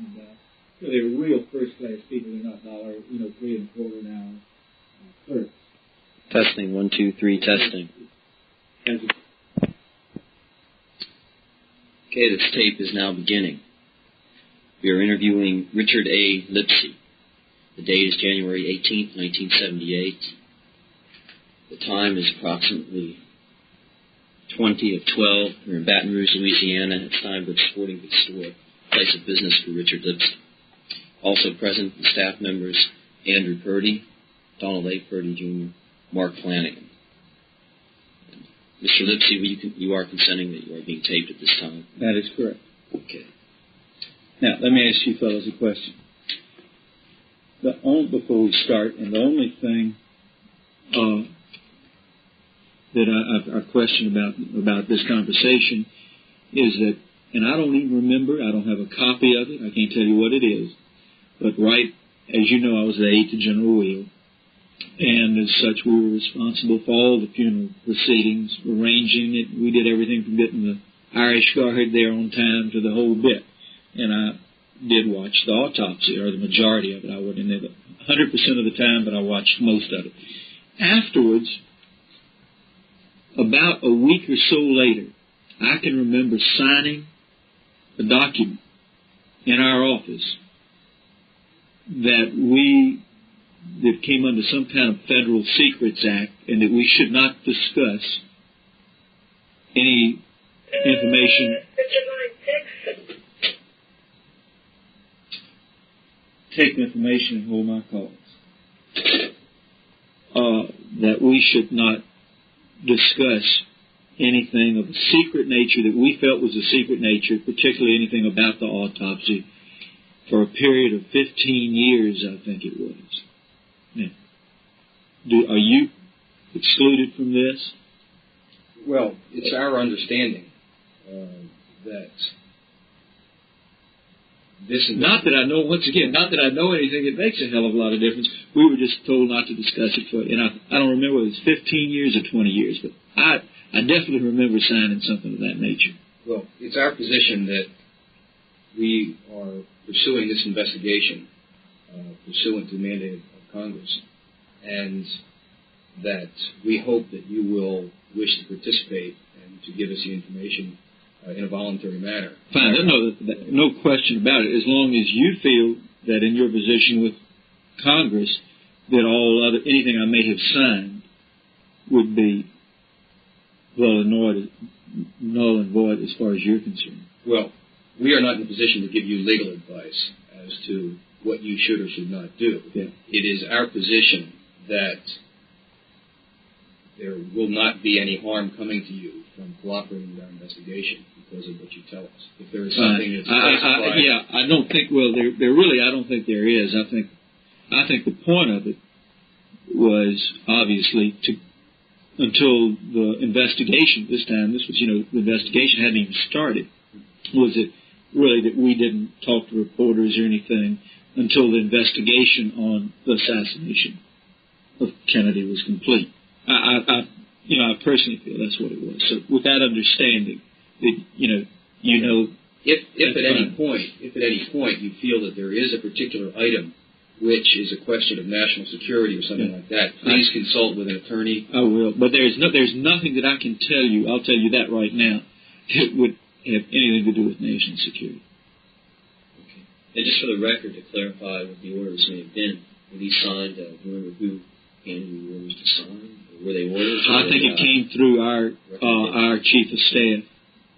And so they were real first-class people. They're not dollar, $3.25 an hour clerks. Testing, 1, 2, 3, testing. Okay, this tape is now beginning. We are interviewing Richard A. Lipsey. The date is January 18th, 1978. The time is approximately 20 of 12. We're in Baton Rouge, Louisiana. It's time for the sporting goods store, place of business for Richard Lipsey. Also present, the staff members, Andrew Purdy, Donald A. Purdy, Jr., Mark Flanagan. Mr. Lipsey, you are consenting that you are being taped at this time? That is correct. Okay. Now, let me ask you fellows a question. Before we start, and the only thing that I question about this conversation is that, and I don't even remember, I don't have a copy of it, I can't tell you what it is, but right, as you know, I was the aide to General Wehle, and as such we were responsible for all the funeral proceedings, arranging it. We did everything from getting the Irish Guard there on time to the whole bit. And I did watch the autopsy, or the majority of it. I wasn't there 100% of the time, but I watched most of it. Afterwards, about a week or so later, I can remember signing a document in our office that came under some kind of Federal Secrets Act, and that we should not discuss any information. Take the information and hold my calls. That we should not discuss anything of a secret nature that we felt was a secret nature, particularly anything about the autopsy, for a period of 15 years, I think it was. Now, are you excluded from this? Well, it's our understanding that this... Not that I know, once again, not that I know anything. It makes a hell of a lot of difference. We were just told not to discuss it for, and I don't remember whether it was 15 years or 20 years, but I definitely remember signing something of that nature. Well, it's our position that we are pursuing this investigation pursuant to the mandate of Congress, and that we hope that you will wish to participate and to give us the information in a voluntary manner. Fine, no question about it, as long as you feel that in your position with Congress that anything I may have signed would be null and void as far as you're concerned. Well, we are not in a position to give you legal advice as to what you should or should not do. Yeah. It is our position that there will not be any harm coming to you from cooperating with our investigation because of what you tell us. If there is something that's classified... I don't think, well, I don't think there is. I think the point of it was obviously until the investigation this time, this was, the investigation hadn't even started, was it really that we didn't talk to reporters or anything until the investigation on the assassination of Kennedy was complete. I personally feel that's what it was. So with that understanding, that if at any point you feel that there is a particular item which is a question of national security or something like that, please consult with an attorney. I will, but there's nothing that I can tell you. I'll tell you that right now. It would have anything to do with national security. Okay. And just for the record, to clarify what the orders may have been, were these signed? Do you remember who handed you the orders to sign? Or were they orders? I think it came through our chief of staff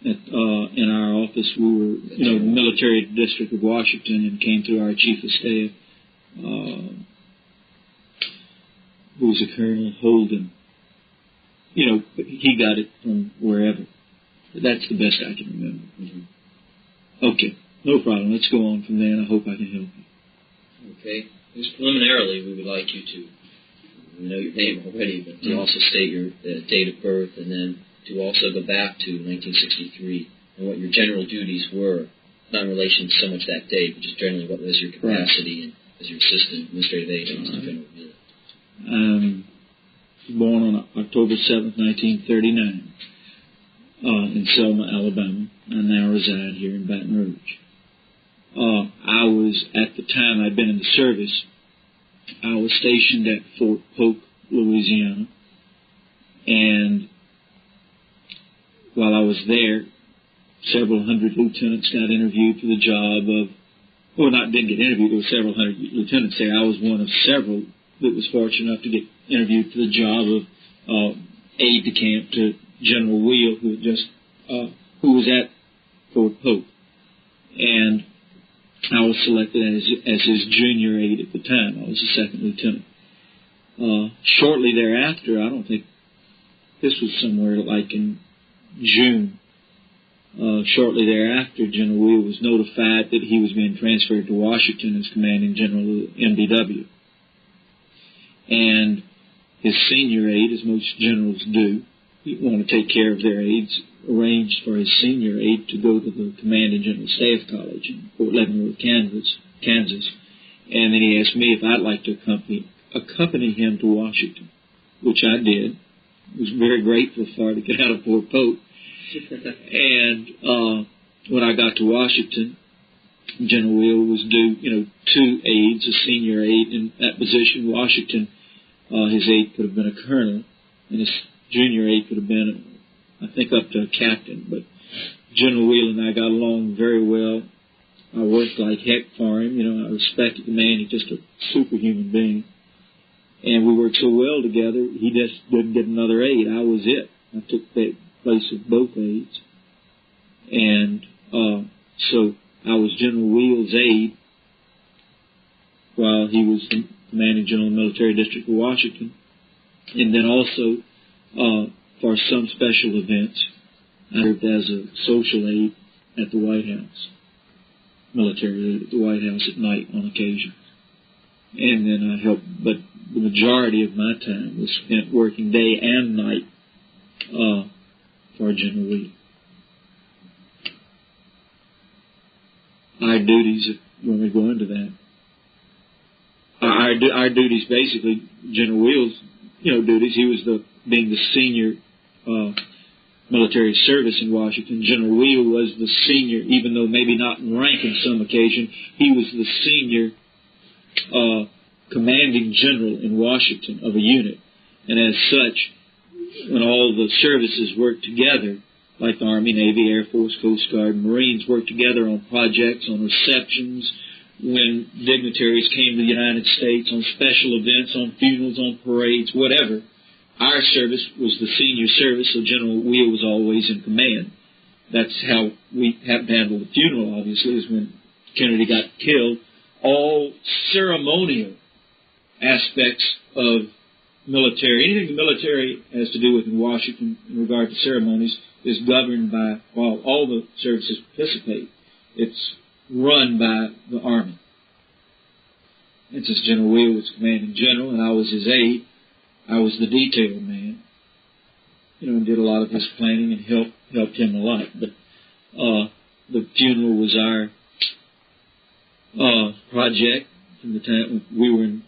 in our office. We were, the military district of Washington, and came through our chief of staff, who was a Colonel Holden. He got it from wherever. That's the best I can remember. Mm-hmm. Okay, no problem. Let's go on from there, and I hope I can help you. Okay. Just preliminarily, we would like you to, we know your name already, but to also state your date of birth, and then to also go back to 1963 and what your general duties were, not in relation to so much that date, but just generally what was your capacity and as your assistant administrative agent to General Wehle. Born on October 7th, 1939. In Selma, Alabama. I now reside here in Baton Rouge. I was, at the time I'd been in the service, I was stationed at Fort Polk, Louisiana, and while I was there, several hundred lieutenants got interviewed for the job of, well, didn't get interviewed, there were several hundred lieutenants there. I was one of several that was fortunate enough to get interviewed for the job of aide de camp to General Wehle, who was at Fort Polk. And I was selected as his junior aide at the time. I was a second lieutenant. Shortly thereafter, I don't think, this was somewhere like in June, shortly thereafter, General Wehle was notified that he was being transferred to Washington as commanding general of MDW. And his senior aide, as most generals do, want to take care of their aides, arranged for his senior aide to go to the Commanding General Staff College in Fort Leavenworth, Kansas. And then he asked me if I'd like to accompany him to Washington, which I did. I was very grateful for it to get out of Fort Polk. And when I got to Washington, General Wehle was due, 2 aides, a senior aide in that position. Washington, his aide could have been a colonel, and his junior aide could have been, I think, up to a captain. But General Wehle and I got along very well. I worked like heck for him. I respected the man. He's just a superhuman being. And we worked so well together, he just didn't get another aide. I was it. I took the place of both aides. And so I was General Whele's aide while he was the commanding general of the military district of Washington. And then also, for some special events, I served as a social aide at the White House, military aide at the White House at night on occasion. And then I helped, but the majority of my time was spent working day and night for General Wehle. Our duties, when we go into that, our duties basically, General Wheele's, duties, he was being the senior military service in Washington. General Wehle was the senior, even though maybe not in rank in some occasion, he was the senior commanding general in Washington of a unit. And as such, when all the services worked together, like the Army, Navy, Air Force, Coast Guard, Marines worked together on projects, on receptions, when dignitaries came to the United States, on special events, on funerals, on parades, whatever. Our service was the senior service, so General Wehle was always in command. That's how we happened to handle the funeral, obviously, is when Kennedy got killed. All ceremonial aspects of military, anything the military has to do with in Washington in regard to ceremonies, is governed by, while all the services participate, it's run by the Army. And since General Wehle was commanding general and I was his aide, I was the detail man, and did a lot of his planning and helped him a lot. But the funeral was our project from the time we were in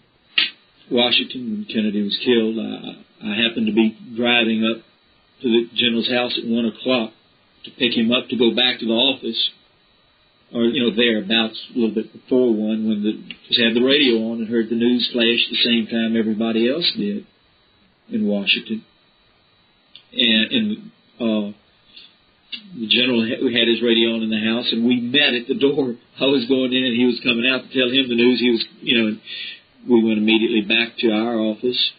Washington when Kennedy was killed. I happened to be driving up to the general's house at 1 o'clock to pick him up to go back to the office, or thereabouts, a little bit before 1, when just had the radio on and heard the news flash the same time everybody else did in Washington. And the general had his radio on in the house, and we met at the door. I was going in, and he was coming out to tell him the news. He was, and we went immediately back to our office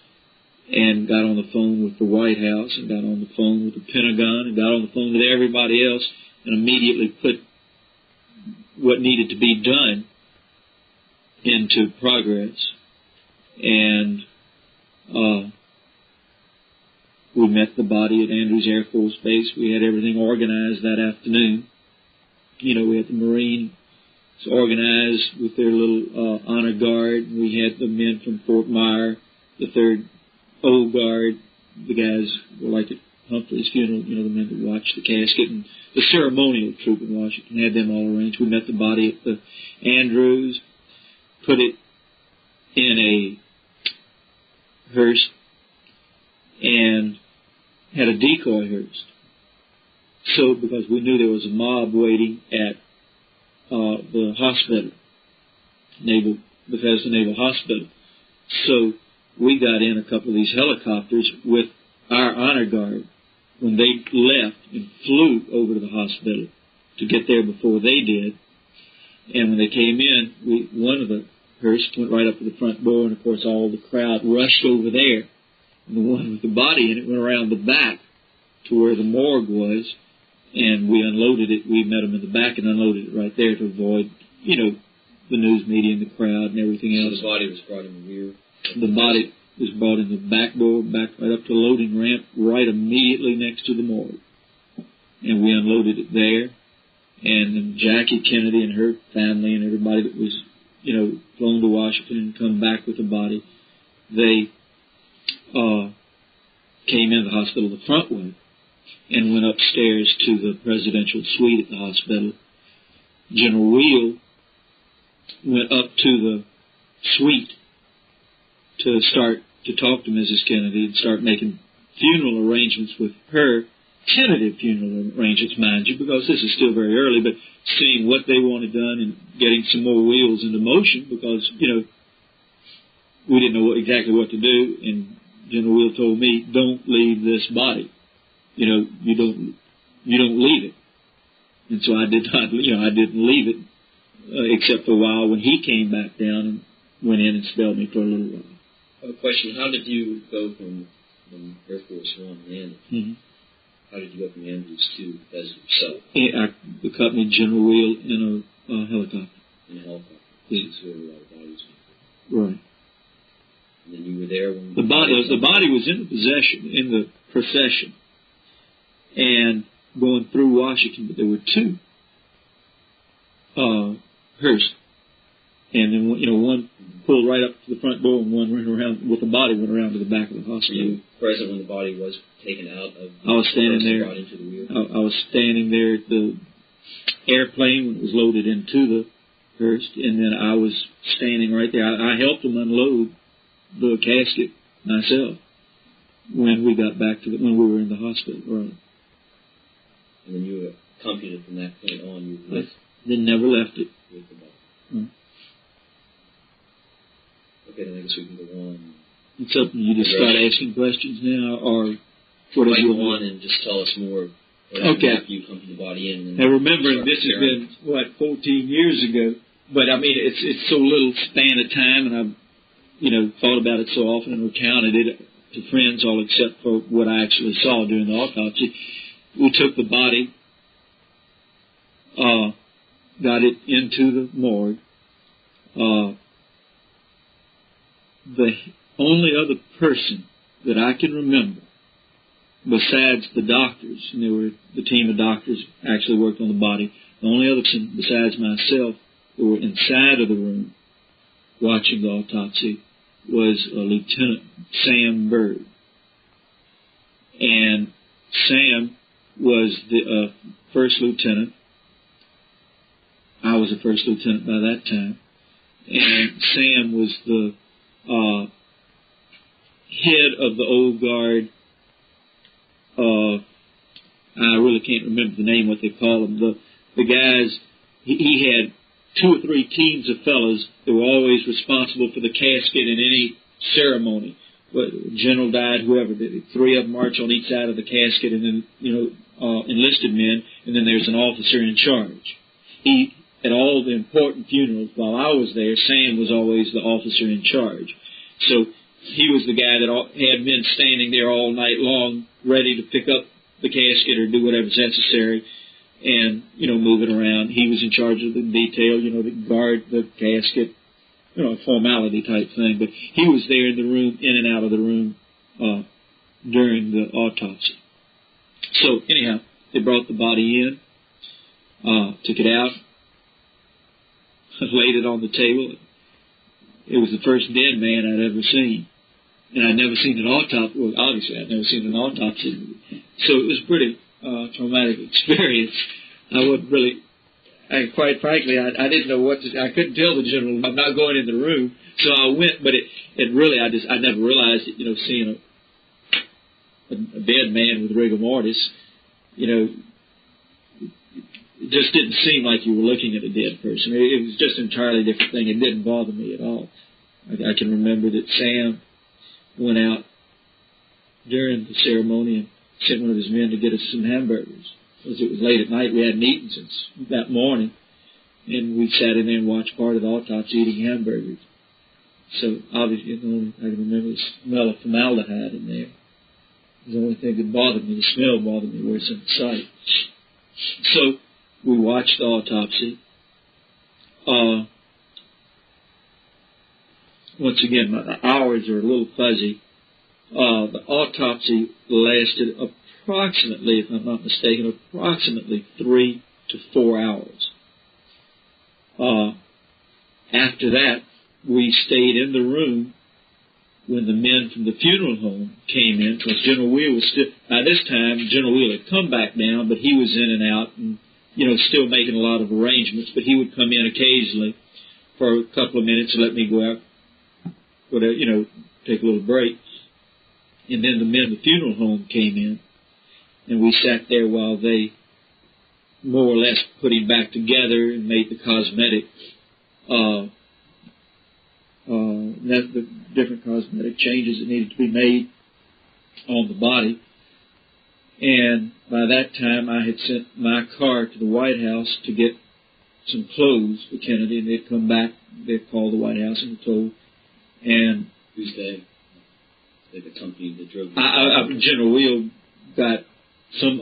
and got on the phone with the White House and got on the phone with the Pentagon and got on the phone with everybody else and immediately put what needed to be done into progress. And we met the body at Andrews Air Force Base. We had everything organized that afternoon. We had the Marines organized with their little honor guard. We had the men from Fort Myer, the 3rd Old Guard, the guys were like at Humphrey's funeral, the men that watched the casket, and the ceremonial troop in Washington had them all arranged. We met the body at the Andrews, put it in a hearse, and had a decoy hearse. So, because we knew there was a mob waiting at the hospital, Bethesda Naval Hospital. So we got in a couple of these helicopters with our honor guard when they left and flew over to the hospital to get there before they did. And when they came in, one of the hearse went right up to the front door, and of course all the crowd rushed over there. And the one with the body in it went around the back to where the morgue was, and we unloaded it. We met them in the back and unloaded it right there to avoid, the news media and the crowd and everything else. So the body was brought in the rear? The body was brought in the back door, back right up to the loading ramp, right immediately next to the morgue. And we unloaded it there. And then Jackie Kennedy and her family and everybody that was, flown to Washington and come back with the body, they came into the hospital the front way and went upstairs to the presidential suite at the hospital. General Wehle went up to the suite to start to talk to Mrs. Kennedy and start making funeral arrangements with her, tentative funeral arrangements, mind you, because this is still very early, but seeing what they wanted done and getting some more wheels into motion because, we didn't know exactly what to do, and General Wehle told me, don't leave this body. You don't leave it. And so I did not, I didn't leave it, except for a while when he came back down and went in and spelled me for a little while. I have a question. How did you go from Air Force One Andrews? Mm-hmm. How did you go from Andrews to Bethesda yourself? I accompanied General Wehle in a helicopter. In a helicopter? Yeah. This is where a lot of bodies were. Right. And then you were there when... The body was in the procession, and going through Washington, but there were two hearses. And then, one pulled right up to the front door, and one went around with the body, went around to the back of the hospital. Were you present when the body was taken out of the I was standing there. brought into the rear? I was standing there at the airplane when it was loaded into the hearse, and then I was standing right there. I helped them unload the casket myself when we got back to when we were in the hospital. Right. And then you accompanied it from that point on. You were with. Then never left it. With the body. Mm. Okay, then I guess we can go on. It's up to you to start asking questions now, or what I do you go on and just tell us more. Okay. After you accompany the body in. And now remember, this has been 14 years ago, but I mean it's so little span of time, and I've thought about it so often and recounted it to friends, all except for what I actually saw during the autopsy. We took the body, got it into the morgue. The only other person that I can remember, besides the doctors, and the team of doctors actually worked on the body, the only other person besides myself who were inside of the room watching the autopsy was Lieutenant Sam Bird. And Sam was the first lieutenant. I was a first lieutenant by that time. And Sam was the head of the old guard. I really can't remember the name, what they call them. The guys, he had 2 or 3 teams of fellows that were always responsible for the casket in any ceremony. General died, whoever did it. 3 of them march on each side of the casket, and then, enlisted men, and then there's an officer in charge. At all the important funerals, while I was there, Sam was always the officer in charge. So he was the guy that had men standing there all night long, ready to pick up the casket or do whatever's necessary, and, move it around. He was in charge of the detail, the guard the casket, a formality type thing. But he was there in the room, in and out of the room, during the autopsy. So, anyhow, they brought the body in, took it out, laid it on the table. It was the first dead man I'd ever seen. And I'd never seen an autopsy. Well, obviously, I'd never seen an autopsy. So it was a pretty traumatic experience. Quite frankly, I didn't know what to do. I couldn't tell the general, I'm not going in the room. So I went, but I never realized it, seeing a dead man with rigor mortis, it just didn't seem like you were looking at a dead person. It was just an entirely different thing. It didn't bother me at all. I can remember that Sam went out during the ceremony and sent one of his men to get us some hamburgers. Because it was late at night. We hadn't eaten since that morning. And we sat in there and watched part of the autopsy eating hamburgers. So obviously, I can remember the smell of formaldehyde in there. It was the only thing that bothered me. The smell bothered me worse than the sight. So we watched the autopsy. Once again, my hours are a little fuzzy. The autopsy lasted approximately, if I'm not mistaken, approximately 3 to 4 hours. After that, we stayed in the room when the men from the funeral home came in, because General Wehle was still, by this time, General Wehle had come back down, but he was in and out and, still making a lot of arrangements, but he would come in occasionally for a couple of minutes and let me go out, whatever, take a little break. And then the men of the funeral home came in, and we sat there while they more or less put him back together and made the cosmetic, the different cosmetic changes that needed to be made on the body. And by that time, I had sent my car to the White House to get some clothes for Kennedy, and they'd come back. They'd called the White House and told. And who's they? The company that drove. General Wehle got some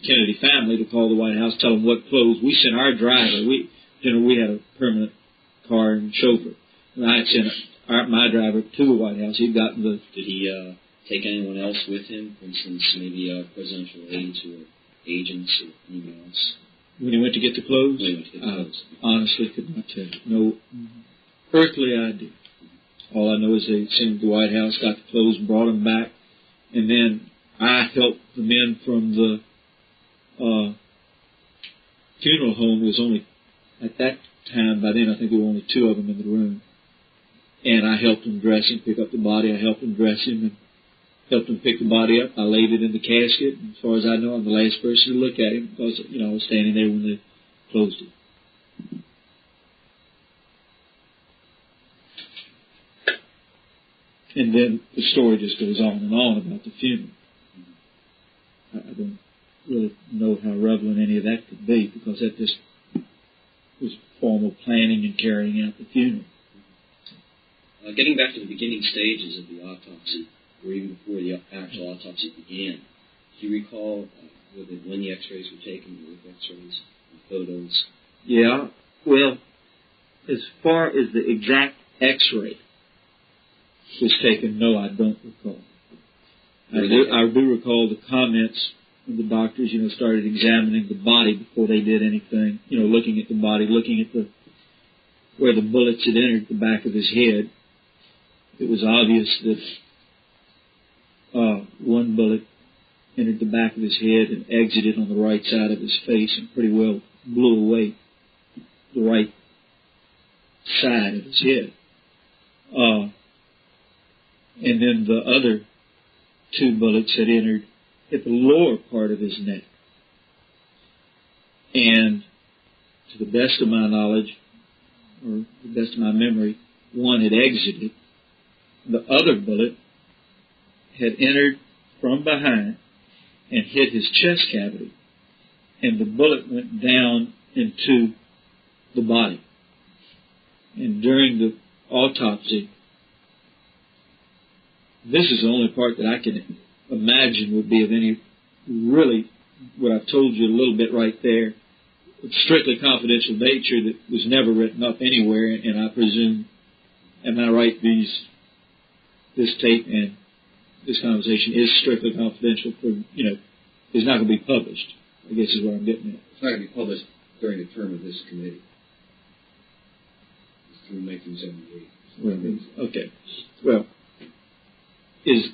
Kennedy family to call the White House, tell them what clothes. We sent our driver. We had a permanent car and chauffeur. And I had sent my driver to the White House. He'd gotten the. Did he take anyone else with him? For instance, maybe presidential aides or agents or anyone else? When he went to get the clothes? When he went to get the clothes. Honestly, could not tell you. No earthly idea. All I know is they sent him to the White House, got the clothes, and brought them back. And then I helped the men from the funeral home. It was only, at that time, by then I think there were only 2 of them in the room. And I helped them dress him, pick up the body. I helped them dress him and helped them pick the body up. I laid it in the casket. And as far as I know, I'm the last person to look at him because, I was standing there when they closed it. And then the story just goes on and on about the funeral. I don't really know how relevant any of that could be because that just was formal planning and carrying out the funeral. Getting back to the beginning stages of the autopsy, or even before the actual autopsy began, do you recall when the x-rays were taken, the x-rays, and photos? Yeah, well, as far as the exact x-ray was taken, no, I don't recall. I do recall the comments when the doctors, started examining the body before they did anything, looking at the body, looking at where the bullets had entered the back of his head. It was obvious that one bullet entered the back of his head and exited on the right side of his face and pretty well blew away the right side of his head. And then the other 2 bullets had entered at the lower part of his neck. And to the best of my knowledge, or the best of my memory, one had exited. The other bullet had entered from behind and hit his chest cavity. And the bullet went down into the body. And during the autopsy, this is the only part that I can imagine would be of any really, what I've told you a little bit right there, strictly confidential nature that was never written up anywhere, and I presume, am I right, this tape and this conversation is strictly confidential for, is not going to be published, I guess is what I'm getting at. It's not going to be published during the term of this committee. It's through 1978. Well, okay. Well, is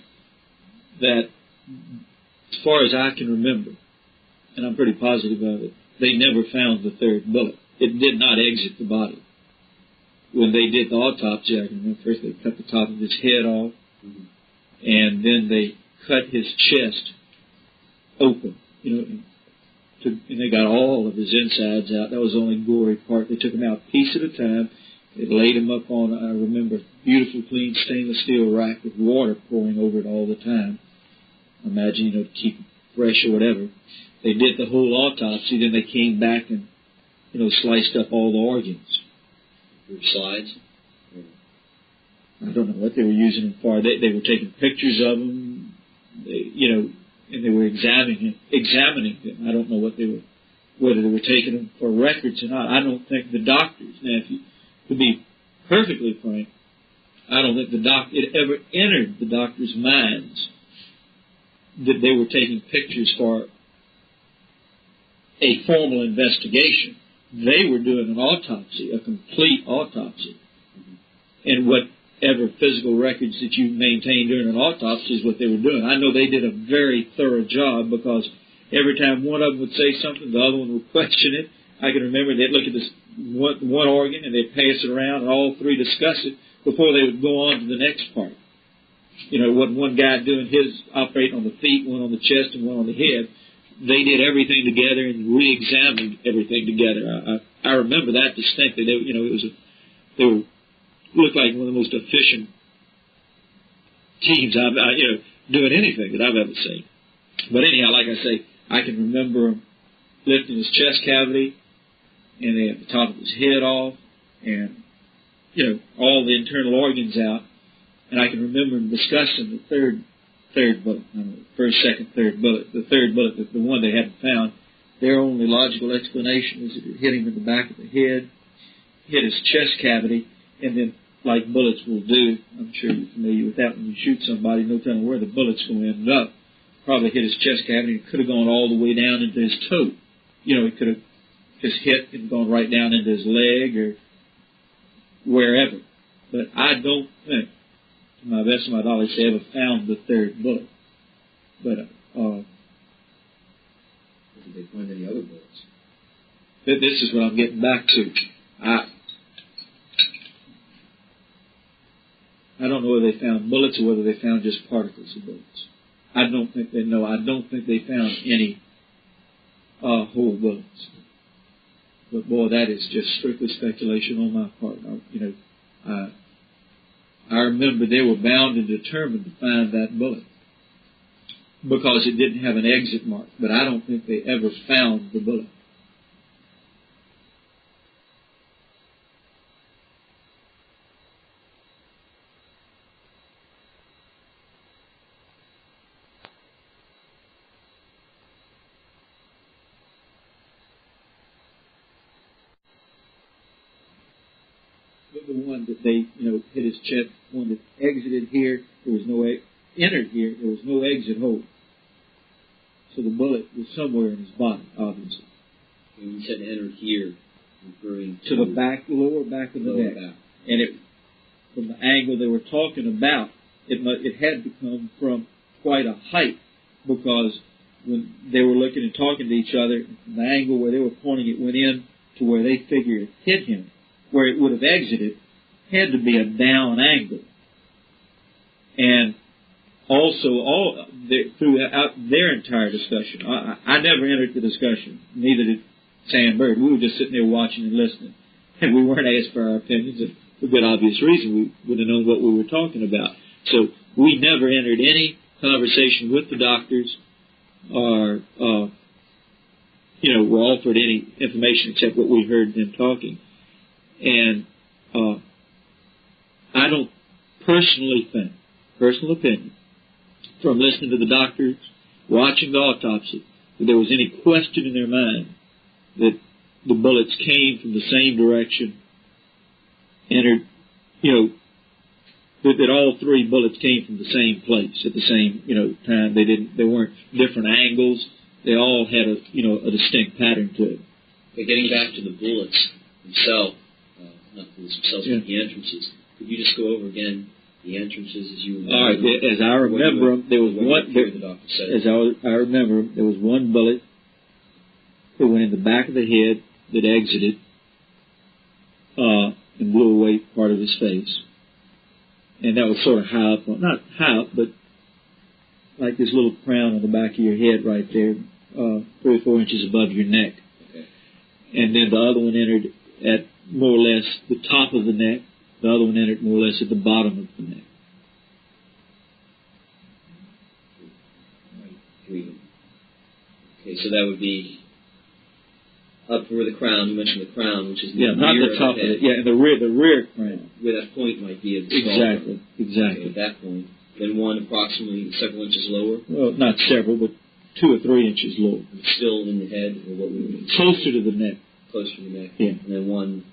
that, as far as I can remember, and I'm pretty positive of it, they never found the 3rd bullet. It did not exit the body. When they did the autopsy, I can remember first they cut the top of his head off, and then they cut his chest open, and they got all of his insides out. That was the only gory part. They took him out piece at a time. They laid him up on, I remember, beautiful, clean stainless steel rack with water pouring over it all the time. Imagine, to keep it fresh or whatever. They did the whole autopsy, then they came back and, sliced up all the organs. Your slides? I don't know what they were using them for. They were taking pictures of them, and they were examining them. I don't know whether they were taking them for records or not. I don't think the doctors, now to be perfectly frank, I don't think it ever entered the doctors' minds that they were taking pictures for a formal investigation. They were doing an autopsy, a complete autopsy. And whatever physical records that you maintain during an autopsy is what they were doing. I know they did a very thorough job, because every time one of them would say something, the other one would question it. I can remember they'd look at this one organ and they'd pass it around, and all three discuss it before they would go on to the next part. One guy doing his operating on the feet, one on the chest, and one on the head. They did everything together and re-examined everything together. I remember that distinctly. They looked like one of the most efficient teams doing anything that I've ever seen. But anyhow, like I say, I can remember him lifting his chest cavity, and they had the top of his head off, and all the internal organs out. And I can remember him discussing the third bullet, first, second, third bullet. The third bullet, the one they hadn't found, their only logical explanation was that it hit him in the back of the head, hit his chest cavity, and then, like bullets will do, I'm sure you're familiar with that, when you shoot somebody, no telling where the bullet's going to end up. Probably hit his chest cavity. It could have gone all the way down into his toe. It could have just hit and gone right down into his leg or wherever. But I don't think, to my best of my knowledge, they ever found the third bullet. But did they find any other bullets? This is what I'm getting back to. I don't know whether they found bullets or whether they found just particles of bullets. I don't think they know. I don't think they found any whole bullets. But boy, that is just strictly speculation on my part. I remember they were bound and determined to find that bullet because it didn't have an exit mark. But I don't think they ever found the bullet. The one that they, hit his chest, one that exited here, there was no entered here, there was no exit hole. So the bullet was somewhere in his body, obviously. And you said entered here, referring to the lower back of the neck. Back. And from the angle they were talking about, it had to come from quite a height, because when they were looking and talking to each other, from the angle where they were pointing, it went in to where they figured it hit him. Where it would have exited had to be a down angle. And also, throughout their entire discussion, I never entered the discussion, neither did Sam Bird. We were just sitting there watching and listening. And we weren't asked for our opinions, and for a good obvious reason. We would have known what we were talking about. So we never entered any conversation with the doctors or, were offered any information except what we heard them talking. And I don't personally think, personal opinion, from listening to the doctors, watching the autopsy, that there was any question in their mind that the bullets came from the same direction, entered, that all three bullets came from the same place at the same, time. They weren't different angles. They all had a distinct pattern to it. Okay, getting back to the bullets themselves, not the bullets themselves, but the entrances. Could you just go over again the entrances as you remember? All right, as I remember them, there was one. I remember there was one bullet that went in the back of the head that exited and blew away part of his face, and that was sort of high up, not high up, but like this little crown on the back of your head right there, 3 or 4 inches above your neck. Okay. And then the other one entered at more or less the top of the neck. The other one entered more or less at the bottom of the neck. Okay, so that would be up where the crown. You mentioned the crown, which is not rear the top of the head. and the rear crown. Where that point might be of the skull. Exactly. Okay, at that point. Then one approximately several inches lower. Well, not several, but 2 or 3 inches lower. Still in the head, or what we would closer to the neck. Closer to the neck. Yeah. And then one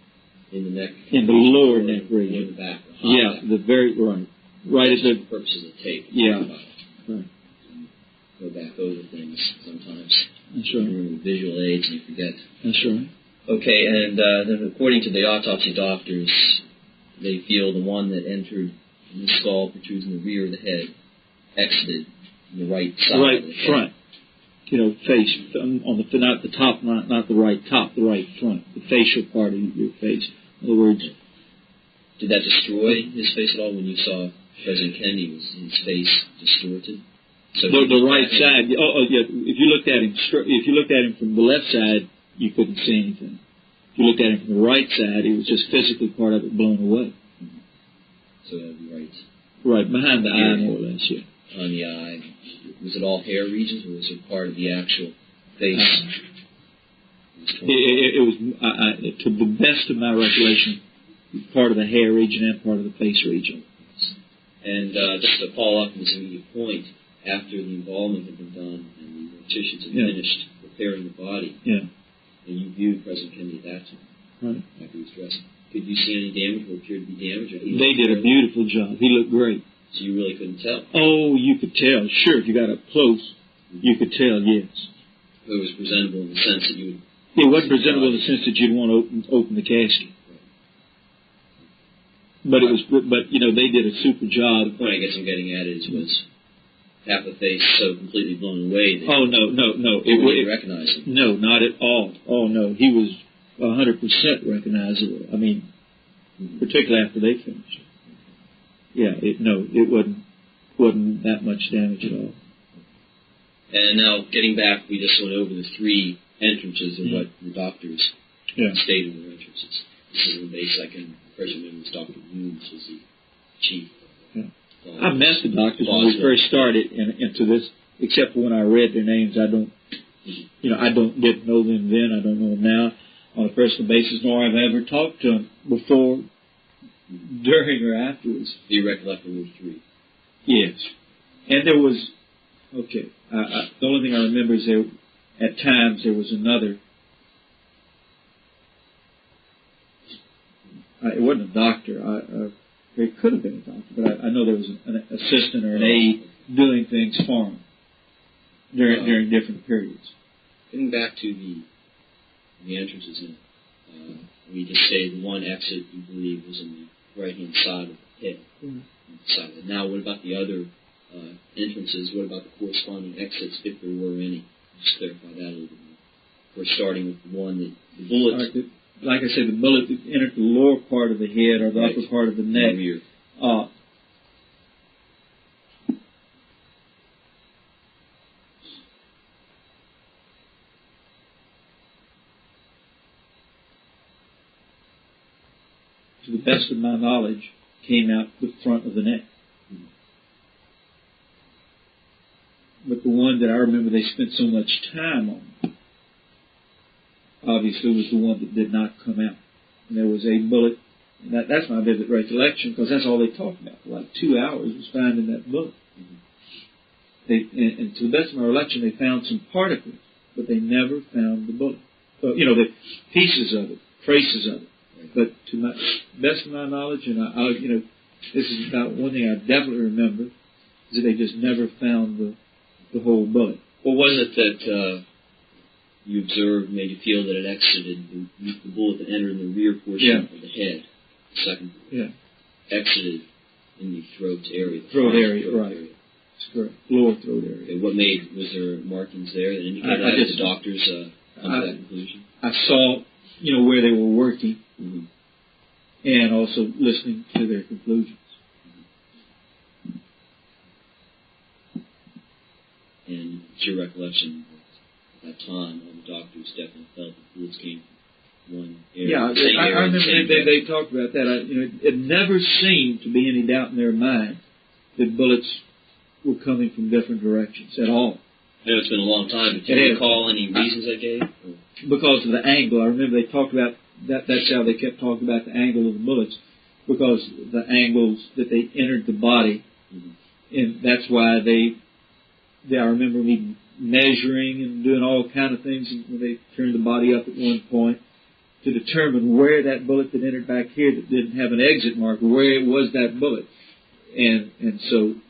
in the neck. In the lower neck region. In the back. Yeah, back. the very right. Right at the for purposes of tape. Yeah. Right. Go back over things sometimes. That's right. With visual aids and you forget. That's right. Okay, and then according to the autopsy doctors, they feel the one that entered the skull, protrudes in the rear of the head, exited in the right side right of the head. front. Face on the not the top, not the right top, the right front, the facial part of your face. In other words, did that destroy his face at all when you saw President Kennedy? Was his face distorted? So the right side. Oh yeah. If you looked at him from the left side, you couldn't see anything. If you looked at him from the right side, it was just physically part of it blown away. So that would be right. Right behind the eye, more or less. Yeah. On the eye. Was it all hair regions, or was it part of the actual face? It was, to the best of my recollection, part of the hair region and part of the face region. And just to follow up on this immediate point, after the embalming had been done and the morticians had finished preparing the body, and you viewed President Kennedy at that time, right, after he was dressed, could you see any damage or appear to be damage? Or they did a beautiful job. He looked great. So you really couldn't tell? Oh, you could tell. Sure, if you got up close, you could tell, yes. It was presentable in the sense that you would... It wasn't presentable in the sense that you'd want to open the casket. But it was, they did a super job. The point I guess I'm getting at is was half the face so completely blown away that no. You wouldn't recognize him. No, not at all. Oh, no. He was 100% recognizable. I mean, particularly after they finished. Yeah, it wasn't that much damage at all. And now, getting back, we just went over the 3 entrances of what the doctors stated were entrances. This is the base I can presume was Dr. Rouge was the chief. Yeah. I met the doctors when we first started, and to this, except for when I read their names, I didn't know them then, I don't know them now on a personal basis, nor have I ever talked to them before, during or afterwards. Do you recollect there were 3? Yes. And there was, the only thing I remember is at times there was another, it wasn't a doctor, it could have been a doctor, but I know there was an assistant or an aide doing things for him during different periods. Getting back to the entrances, we just say the one exit you believe was on the right-hand side of the head. Mm-hmm. Now, what about the other entrances? What about the corresponding exits, if there were any? Just clarify that a little bit more. We're starting with the one that the bullet... Like I said, the bullet entered the lower part of the head or the upper part of the neck. To the best of my knowledge, came out the front of the neck. Mm-hmm. But the one that I remember they spent so much time on, obviously, was the one that did not come out. And there was a bullet, and that's my vivid recollection, because that's all they talked about for like 2 hours was finding that bullet. Mm-hmm. And to the best of my recollection, they found some particles, but they never found the bullet. So, the pieces of it, traces of it. But to my best of my knowledge, and this is about one thing I definitely remember, is that they just never found the whole bullet. Well, was it that you observed made you feel that it exited the bullet that entered in the rear portion of the head, the second bullet, exited in the throat area? Throat area, right. That's correct. Lower throat area. Okay, was there markings there that indicated that the doctors come to that conclusion? I saw, where they were working, mm-hmm. and also listening to their conclusions. And it's your recollection that time. All the doctors definitely felt the bullets came from one area. Yeah, I remember they talked about that. It never seemed to be any doubt in their mind that bullets were coming from different directions at all. I know it's been a long time, but do you recall any reasons I gave? Because of the angle. I remember they talked about that. That's how they kept talking about the angle of the bullets, because the angles that they entered the body, and that's why I remember me measuring and doing all kind of things when they turned the body up at one point to determine where that bullet that entered back here that didn't have an exit mark, where it was that bullet, and so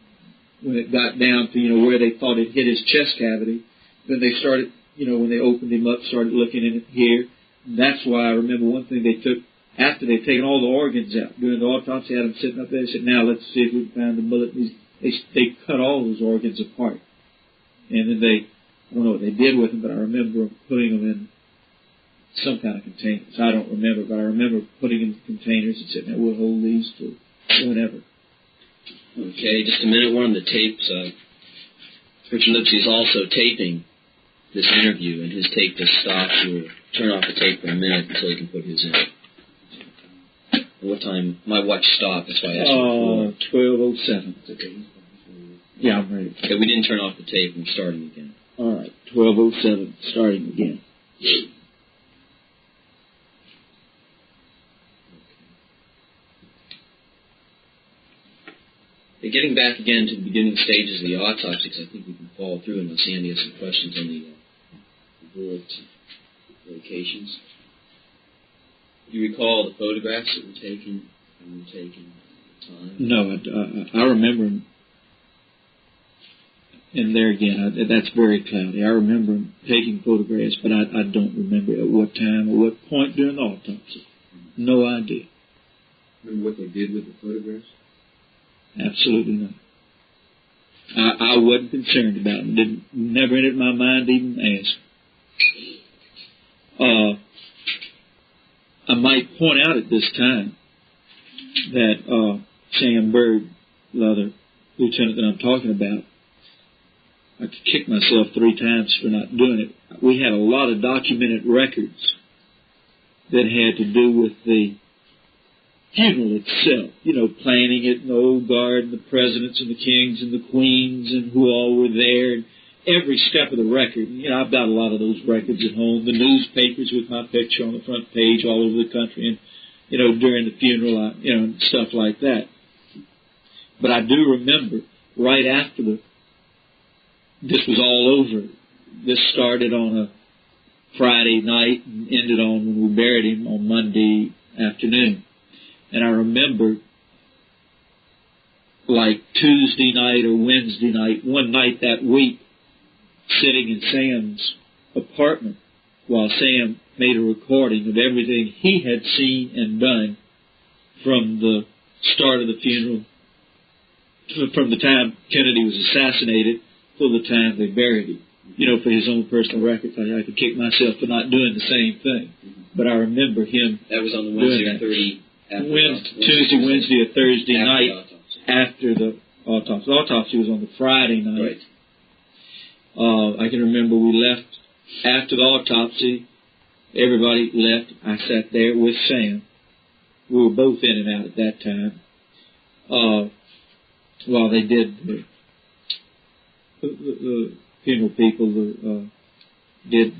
when it got down to, where they thought it hit his chest cavity, then they started, when they opened him up, started looking in it here. And that's why I remember one thing they took, after they'd taken all the organs out, during the autopsy, had them sitting up there, they said, now let's see if we can find the bullet. They cut all those organs apart. And then I don't know what they did with them, but I remember putting them in some kind of containers. I don't remember, but I remember putting them in containers and saying, now we'll hold these for whatever. Okay, just a minute. One of the tapes, Richard Lipsey is also taping this interview, and his tape just stopped. We'll turn off the tape for a minute until he can put his in. What time? My watch stopped, that's why I asked you. 12:07. Okay. Yeah, I'm ready. Okay, we didn't turn off the tape. I'm starting again. All right, 12:07, starting again. Getting back again to the beginning stages of the autopsy, because I think we can follow through unless Andy has some questions on the bullet locations. Do you recall the photographs that were taken at the time? No, I remember them. And there again, that's very cloudy. I remember taking photographs, but I don't remember at what time or what point during the autopsy. No idea. Remember what they did with the photographs? Absolutely not. I wasn't concerned about them. Never entered my mind to even ask. I might point out at this time that Sam Bird, the other lieutenant that I'm talking about, I could kick myself 3 times for not doing it. We had a lot of documented records that had to do with the funeral itself, planning it, and the old guard, and the presidents, and the kings, and the queens, and who all were there, and every step of the record. I've got a lot of those records at home, the newspapers with my picture on the front page all over the country, and, during the funeral, and stuff like that. But I do remember, right after this was all over, this started on a Friday night and ended on when we buried him on Monday afternoon. And I remember, like Tuesday night or Wednesday night, one night that week, sitting in Sam's apartment while Sam made a recording of everything he had seen and done from the start of the funeral, from the time Kennedy was assassinated till the time they buried him. For his own personal records. I could kick myself for not doing the same thing. But I remember him. That was on the Wednesday or Thursday. Tuesday, Wednesday, or Thursday night after the autopsy. The autopsy was on the Friday night. Right. I can remember we left after the autopsy. Everybody left. I sat there with Sam. We were both in and out at that time. While they did the funeral people did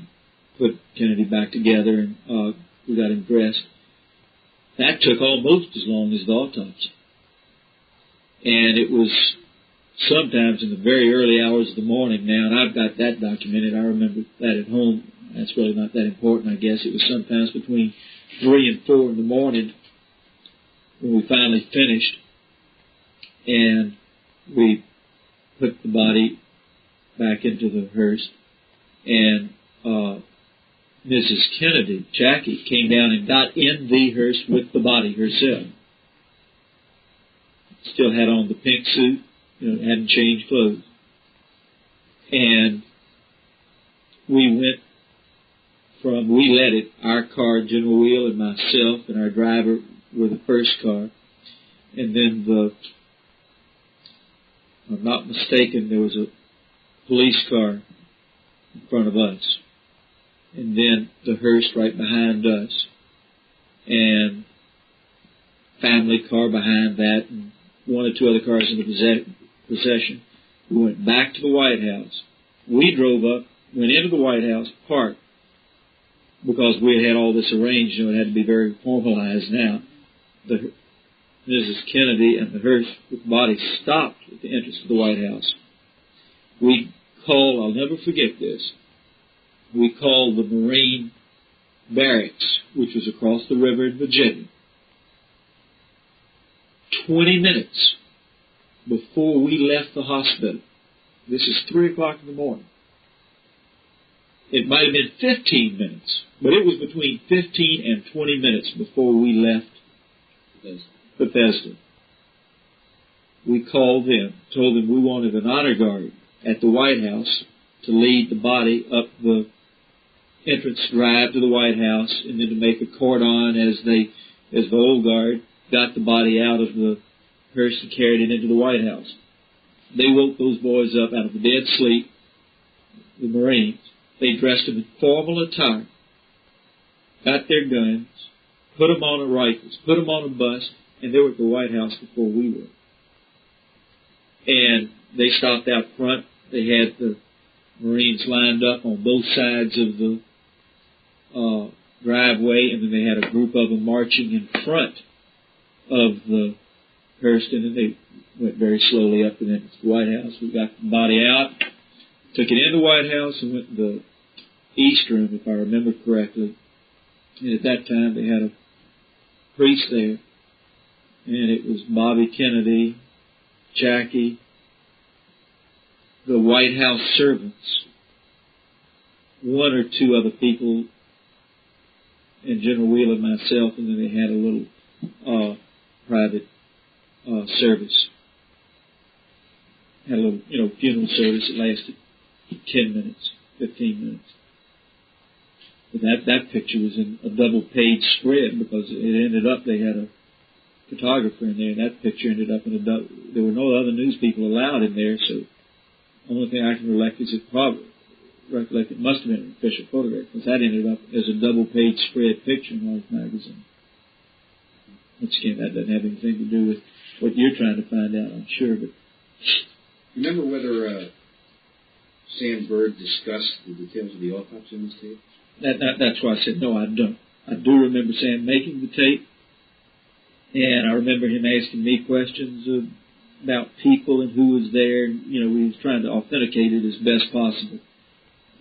put Kennedy back together, and we got him dressed. That took almost as long as the autopsy. And it was sometimes in the very early hours of the morning now, and I've got that documented. I remember that at home. That's really not that important, I guess. It was sometimes between 3 and 4 in the morning when we finally finished. And we put the body back into the hearse. And Mrs. Kennedy, Jackie, came down and got in the hearse with the body herself. Still had on the pink suit, hadn't changed clothes. And we led it, our car, General Wheel, and myself, and our driver were the first car. And then if I'm not mistaken, there was a police car in front of us. and then the hearse right behind us, and family car behind that, and one or two other cars in the procession. We went back to the White House. We drove up, went into the White House, parked, because we had all this arranged. It had to be very formalized now. Mrs. Kennedy and the hearse with the body stopped at the entrance to the White House. We called, I'll never forget this, we called the Marine Barracks, which was across the river in Virginia. 20 minutes before we left the hospital. This is 3 o'clock in the morning. It might have been 15 minutes, but it was between 15 and 20 minutes before we left Bethesda. We called them, told them we wanted an honor guard at the White House to lead the body up the entrance drive to the White House, and then to make a cordon as the old guard got the body out of the hearse and carried it into the White House. They woke those boys up out of a dead sleep, the Marines. They dressed them in formal attire, got their guns, put them on rifles, put them on a bus, and they were at the White House before we were. And they stopped out front. They had the Marines lined up on both sides of the driveway, and then they had a group of them marching in front of the hearse, and then they went very slowly up and into the White House. We got the body out, took it in the White House, and went to the East Room, if I remember correctly. And at that time, they had a priest there, and it was Bobby Kennedy, Jackie, the White House servants, one or two other people, and General Wehle and myself, and then they had a little private service. Had a little, funeral service that lasted 10 minutes, 15 minutes. But that picture was in a double-page spread, because it ended up, they had a photographer in there, and that picture ended up in there were no other news people allowed in there, so the only thing I can recollect is it must have been an official photograph, because that ended up as a double-page spread picture in Life magazine. Once again, that doesn't have anything to do with what you're trying to find out, I'm sure. But remember whether Sam Bird discussed the details of the autopsy on this tape? That's why I said no, I don't. I do remember Sam making the tape, and I remember him asking me questions about people and who was there. And, we was trying to authenticate it as best possible.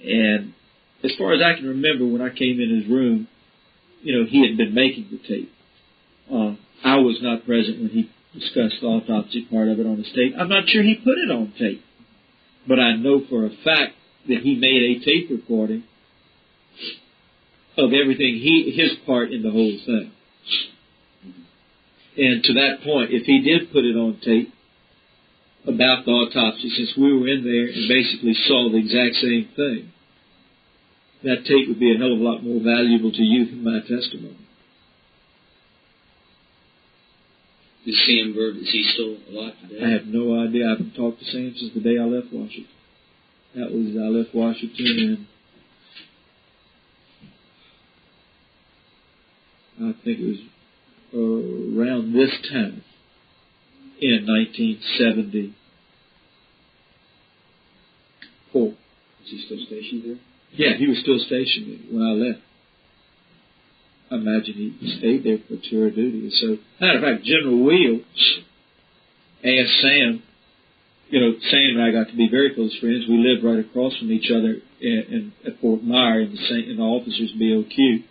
And as far as I can remember, when I came in his room, he had been making the tape. I was not present when he discussed the autopsy part of it on his tape. I'm not sure he put it on tape, but I know for a fact that he made a tape recording of everything, his part in the whole thing. And to that point, if he did put it on tape about the autopsy, since we were in there and basically saw the exact same thing, that tape would be a hell of a lot more valuable to you than my testimony. Is Sam Bird, is he still alive today? I have no idea. I haven't talked to Sam since the day I left Washington. I left Washington in, I think it was around this time in 1974. Is he still stationed there? Yeah, he was still stationed there when I left. I imagine he stayed there for tour duty. So, matter of fact, General Wehle asked Sam, Sam and I got to be very close friends. We lived right across from each other at Fort Myer in the officers' BOQ.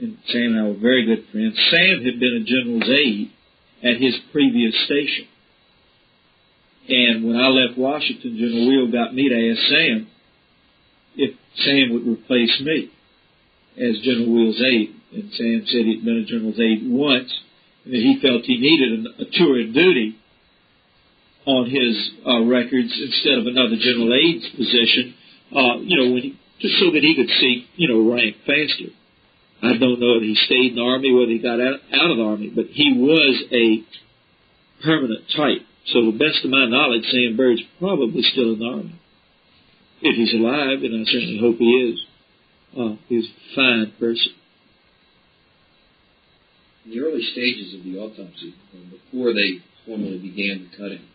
And Sam and I were very good friends. Sam had been a general's aide at his previous station. And when I left Washington, General Wehle got me to ask Sam if Sam would replace me as General Wheel's aide. And Sam said he'd been a general's aide once, and that he felt he needed a tour of duty on his records instead of another general aide's position, just so that he could see, rank faster. I don't know if he stayed in the Army, whether he got out of the Army, but he was a permanent type. So to the best of my knowledge, Sam Bird's probably still in the Army. If he's alive, and I certainly hope he is. He was a fine person. In the early stages of the autopsy, before they formally began the cutting,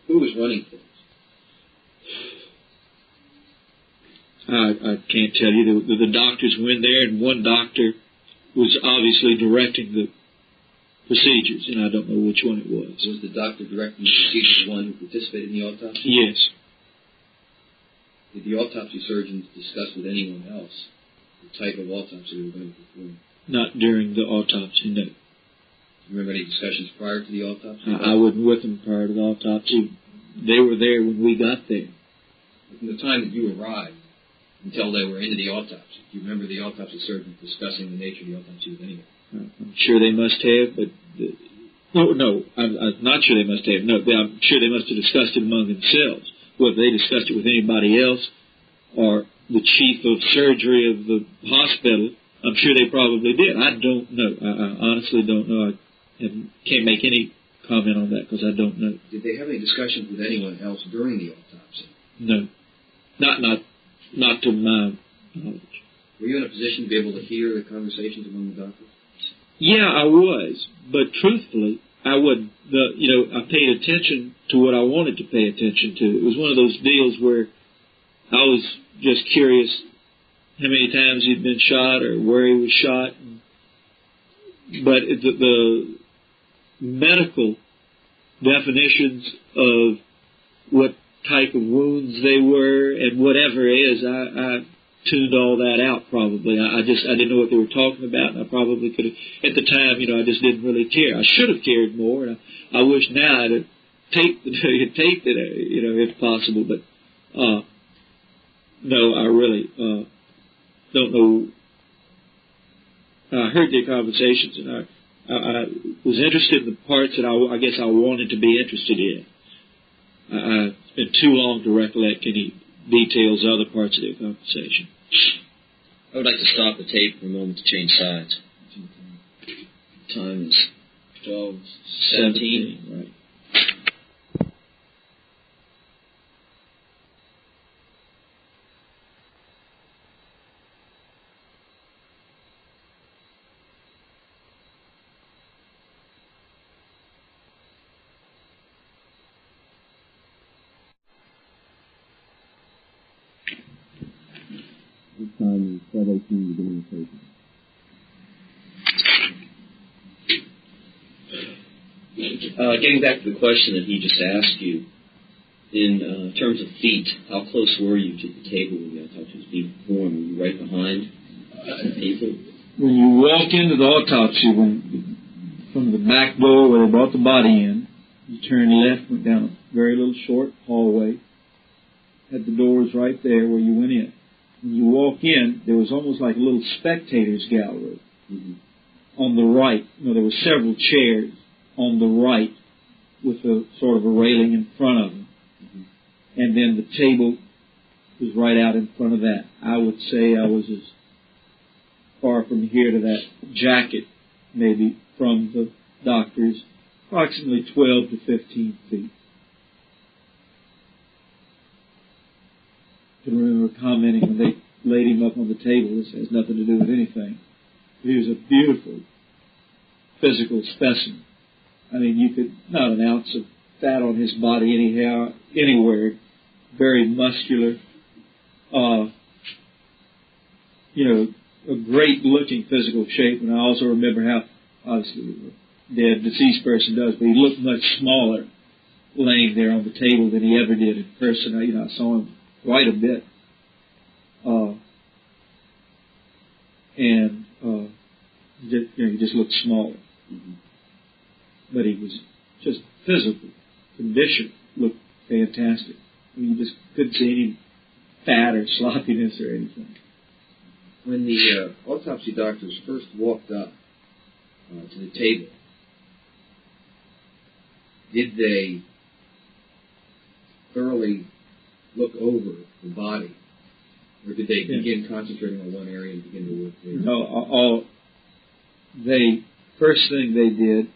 who was running things? I can't tell you. The doctors went there, and one doctor was obviously directing the procedures, and I don't know which one it was. Was the doctor directing the procedure the one who participated in the autopsy? Yes. Did the autopsy surgeons discuss with anyone else the type of autopsy they were going to perform? Not during the autopsy, no. Do you remember any discussions prior to the autopsy? I wasn't with them prior to the autopsy. They were there when we got there. From the time that you arrived until they were into the autopsy, do you remember the autopsy surgeons discussing the nature of the autopsy with anyone? I'm sure they must have, but I'm not sure they must have. No, I'm sure they must have discussed it among themselves. Whether they discussed it with anybody else or the chief of surgery of the hospital, I'm sure they probably did. I don't know. I honestly don't know. I can't make any comment on that because I don't know. Did they have any discussions with anyone else during the autopsy? No, not to my knowledge. Were you in a position to be able to hear the conversations among the doctors? Yeah, I was, but truthfully, I wasn't. I paid attention to what I wanted to pay attention to. It was one of those deals where I was just curious how many times he'd been shot or where he was shot. But the medical definitions of what type of wounds they were and whatever it is, I tuned all that out probably. I didn't know what they were talking about, and I probably could have, at the time, I just didn't really care. I should have cared more, and I wish now I'd have taped it, if possible, but no, I really don't know. I heard their conversations, and I was interested in the parts that I guess I wanted to be interested in. It's been too long to recollect any details of other parts of their conversation. I would like to stop the tape for a moment to change sides. Time is 12:17. Right. Time is 12:18, beginning of tape. Getting back to the question that he just asked you, in terms of feet, how close were you to the table when the autopsy was being performed? Were you right behind people? When you walk into the autopsy room, from the back door where they brought the body in, you turn left, went down a very little short hallway, had the doors right there where you went in. When you walk in, there was almost like a little spectator's gallery. Mm-hmm. On the right, there were several chairs on the right with a sort of a railing in front of them. Mm-hmm. And then the table was right out in front of that. I would say I was as far from here to that jacket, maybe, from the doctors, approximately 12 to 15 feet. I can remember commenting when they laid him up on the table, this has nothing to do with anything. He was a beautiful physical specimen. I mean, you could, not an ounce of fat on his body anyhow, anywhere, very muscular, a great looking physical shape. And I also remember how, obviously, a dead, deceased person does, but he looked much smaller laying there on the table than he ever did in person. I saw him quite a bit. He just looked smaller. Mm-hmm. But he was just physical condition looked fantastic. You just couldn't see any fat or sloppiness or anything. When the autopsy doctors first walked up to the table, did they thoroughly look over the body, or did they begin concentrating on one area and begin to work there? No, first thing they did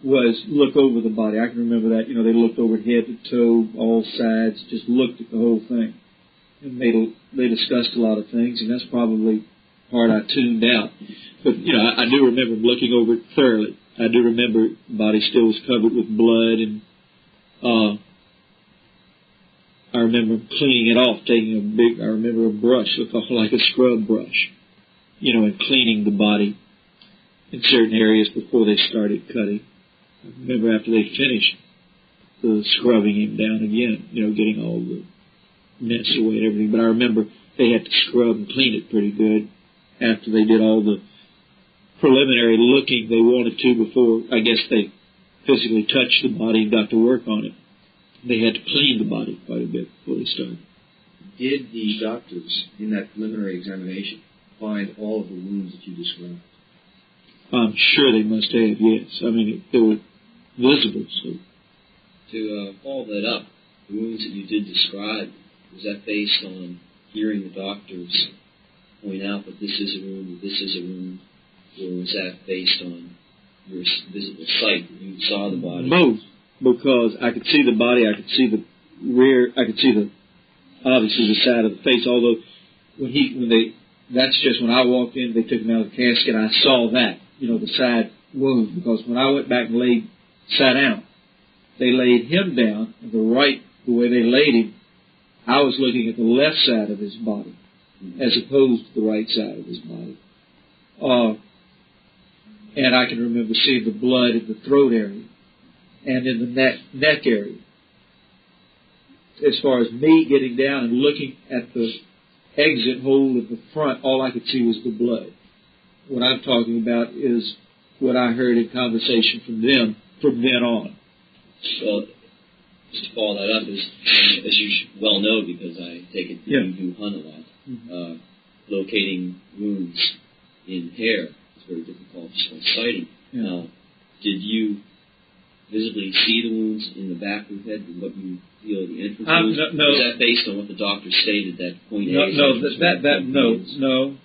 was look over the body. I can remember that. They looked over head to toe, all sides, just looked at the whole thing. and they discussed a lot of things, and that's probably part I tuned out. But, I do remember looking over it thoroughly. I do remember the body still was covered with blood, and I remember cleaning it off, I remember a brush, looked like a scrub brush, and cleaning the body in certain areas before they started cutting. I remember after they finished the scrubbing him down again, getting all the nets away and everything. But I remember they had to scrub and clean it pretty good after they did all the preliminary looking they wanted to before, I guess, they physically touched the body and got to work on it. They had to clean the body quite a bit before they started. Did the doctors in that preliminary examination find all of the wounds that you described? I'm sure they must have, yes. I mean, they were visible. So. To follow that up, the wounds that you did describe, was that based on hearing the doctors point out that this is a wound, this is a wound, or was that based on your visible sight, that you saw the body? Both, because I could see the body, I could see the rear, I could see obviously the side of the face, although that's just when I walked in, they took him out of the casket, I saw that, the side wound, because when I went back and sat down, they laid him down, and the way they laid him, I was looking at the left side of his body, as opposed to the right side of his body. And I can remember seeing the blood in the throat area, and in the neck area. As far as me getting down and looking at the exit hole at the front, all I could see was the blood. What I'm talking about is what I heard in conversation from them from then on. Well, just to follow that up, as you well know, because I take it you do hunt a lot, locating wounds in hair is very difficult just by sighting. Yeah. Now, did you visibly see the wounds in the back of the head and what you feel the entrance was? No. Was that based on what the doctor stated that point A? No.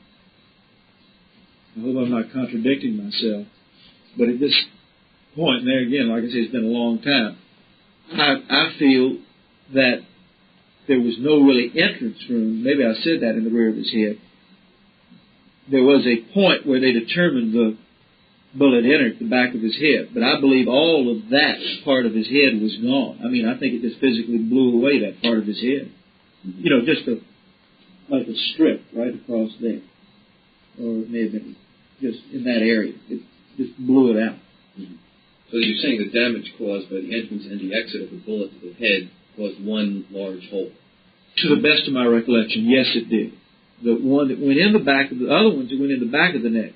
I hope I'm not contradicting myself. But at this point, and there again, like I said, it's been a long time, I feel that there was no really entrance room. Maybe I said that in the rear of his head. There was a point where they determined the bullet entered the back of his head, but I believe all of that part of his head was gone. I mean, I think it just physically blew away that part of his head. Just like a strip right across there. Or it may have been just in that area. It just blew it out. So you're saying the damage caused by the entrance and the exit of the bullet to the head caused one large hole? To the best of my recollection, yes, it did. The one that went in the back of the other ones that went in the back of the neck.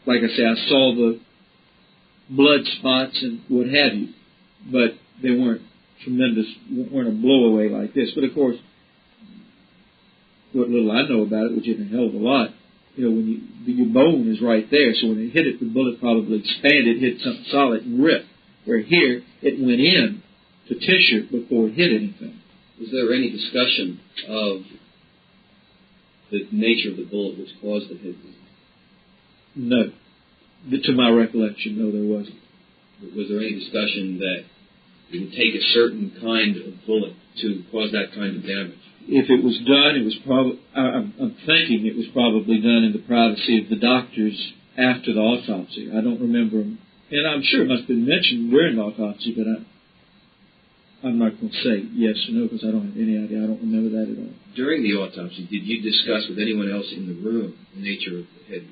Like I say, I saw the blood spots and what have you, but they weren't weren't a blowaway like this. But of course, what little I know about it, which isn't a hell of a lot, when your bone is right there, so when it hit it, the bullet probably expanded, hit something solid, and ripped. Where here, it went in to tissue before it hit anything. Was there any discussion of the nature of the bullet which caused the hit? No. To my recollection, no, there wasn't. Was there any discussion that it would take a certain kind of bullet to cause that kind of damage? If it was done, it was probably, I'm thinking it was probably done in the privacy of the doctors after the autopsy. I don't remember, and I'm sure it must have been mentioned during the autopsy, but I'm not going to say yes or no because I don't have any idea. I don't remember that at all. During the autopsy, did you discuss with anyone else in the room the nature of the head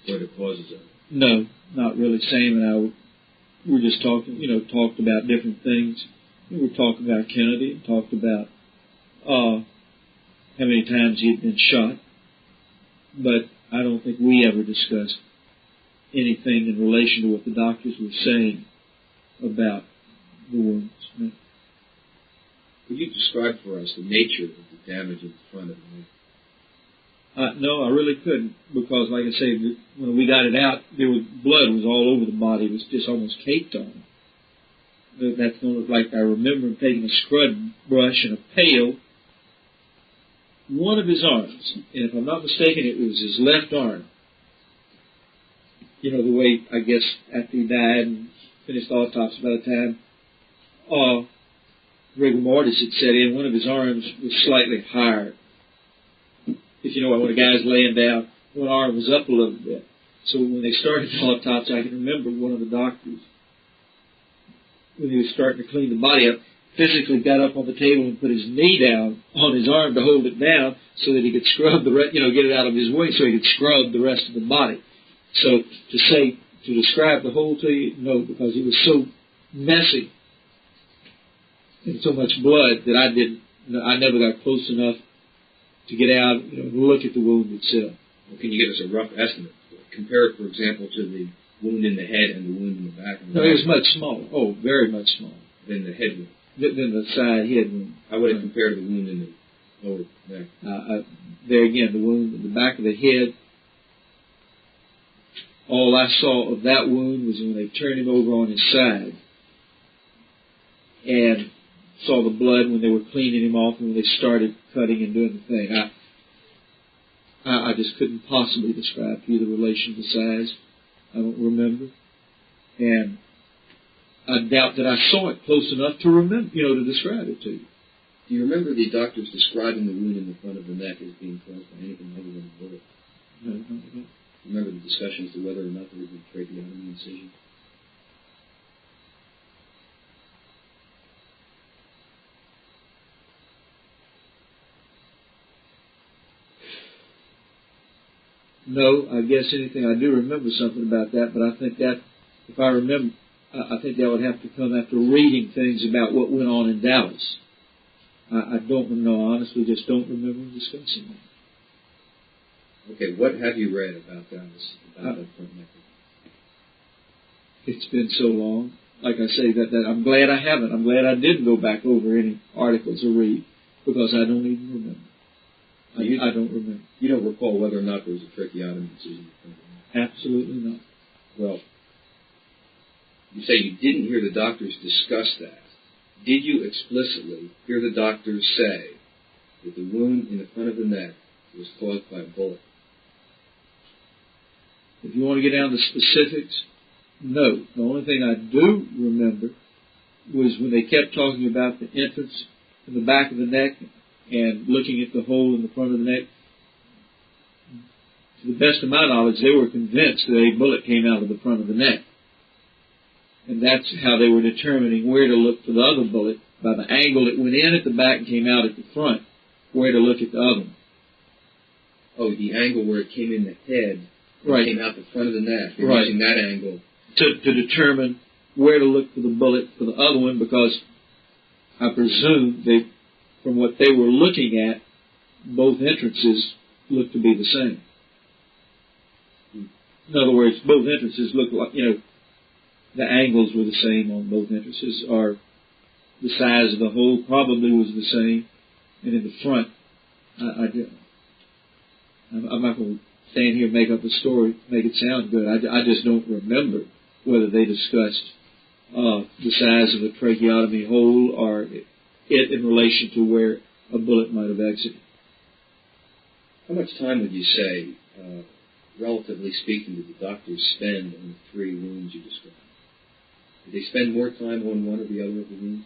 or the causes of it? No, not really. Sam and I were just talking, talked about different things. We were talking about Kennedy and talked about how many times he had been shot. But I don't think we ever discussed anything in relation to what the doctors were saying about the wounds. No. Could you describe for us the nature of the damage in the front of the neck? No, I really couldn't because, like I say, when we got it out, blood was all over the body. It was just almost caked on. That's like I remember taking a scrub brush and a pail, one of his arms, and if I'm not mistaken, it was his left arm. The way, I guess, after he died and finished the autopsy by the time, rigor mortis had set in. One of his arms was slightly higher. If you know when a guy's laying down, one arm was up a little bit. So when they started the autopsy, I can remember one of the doctors, when he was starting to clean the body up, physically got up on the table and put his knee down on his arm to hold it down so that he could scrub get it out of his way so he could scrub the rest of the body. So to describe the hole to you, no, because it was so messy and so much blood that I never got close enough to get out, and look at the wound itself. Well, can you give us a rough estimate? Compare it, for example, to the wound in the head and the wound in the back. No, it was much smaller. Oh, very much smaller. Than the head wound. Than the side head wound. How would it compare to the wound in the lower neck? There again, the wound in the back of the head. All I saw of that wound was when they turned him over on his side and saw the blood when they were cleaning him off and when they started cutting and doing the thing. I just couldn't possibly describe to you the relation to size. I don't remember. And I doubt that I saw it close enough to remember, to describe it to you. Do you remember the doctors describing the wound in the front of the neck as being caused by anything other than a bullet? No, I don't. Remember the discussion as to whether or not there was a tracheotomy incision? No, I guess anything. I do remember something about that, but I think that, if I remember, I think that would have to come after reading things about what went on in Dallas. I don't know, honestly, just don't remember discussing that. Okay, what have you read about Dallas, about that front neck? It's been so long. Like I say, that I'm glad I haven't. I'm glad I didn't go back over any articles or read, because I don't even remember. I don't remember. You don't recall whether or not there was a tracheotomy incision? Absolutely not. Well, you say you didn't hear the doctors discuss that. Did you explicitly hear the doctors say that the wound in the front of the neck was caused by a bullet? If you want to get down to specifics, no. The only thing I do remember was when they kept talking about the entrance in the back of the neck and looking at the hole in the front of the neck. To the best of my knowledge, they were convinced that a bullet came out of the front of the neck. And that's how they were determining where to look for the other bullet, by the angle it went in at the back and came out at the front, where to look at the other one. Oh, the angle where it came in the head, right, came out the front of the neck, and right, using that angle to determine where to look for the bullet for the other one, because I presume they, from what they were looking at, both entrances looked to be the same. In other words, both entrances looked like, the angles were the same on both entrances, or the size of the hole probably was the same. And in the front, I'm not going to stand here and make up a story, make it sound good. I just don't remember whether they discussed the size of a tracheotomy hole or it in relation to where a bullet might have exited. How much time would you say, relatively speaking, did the doctors spend on the three wounds you described? Did they spend more time on one or the other of the wounds?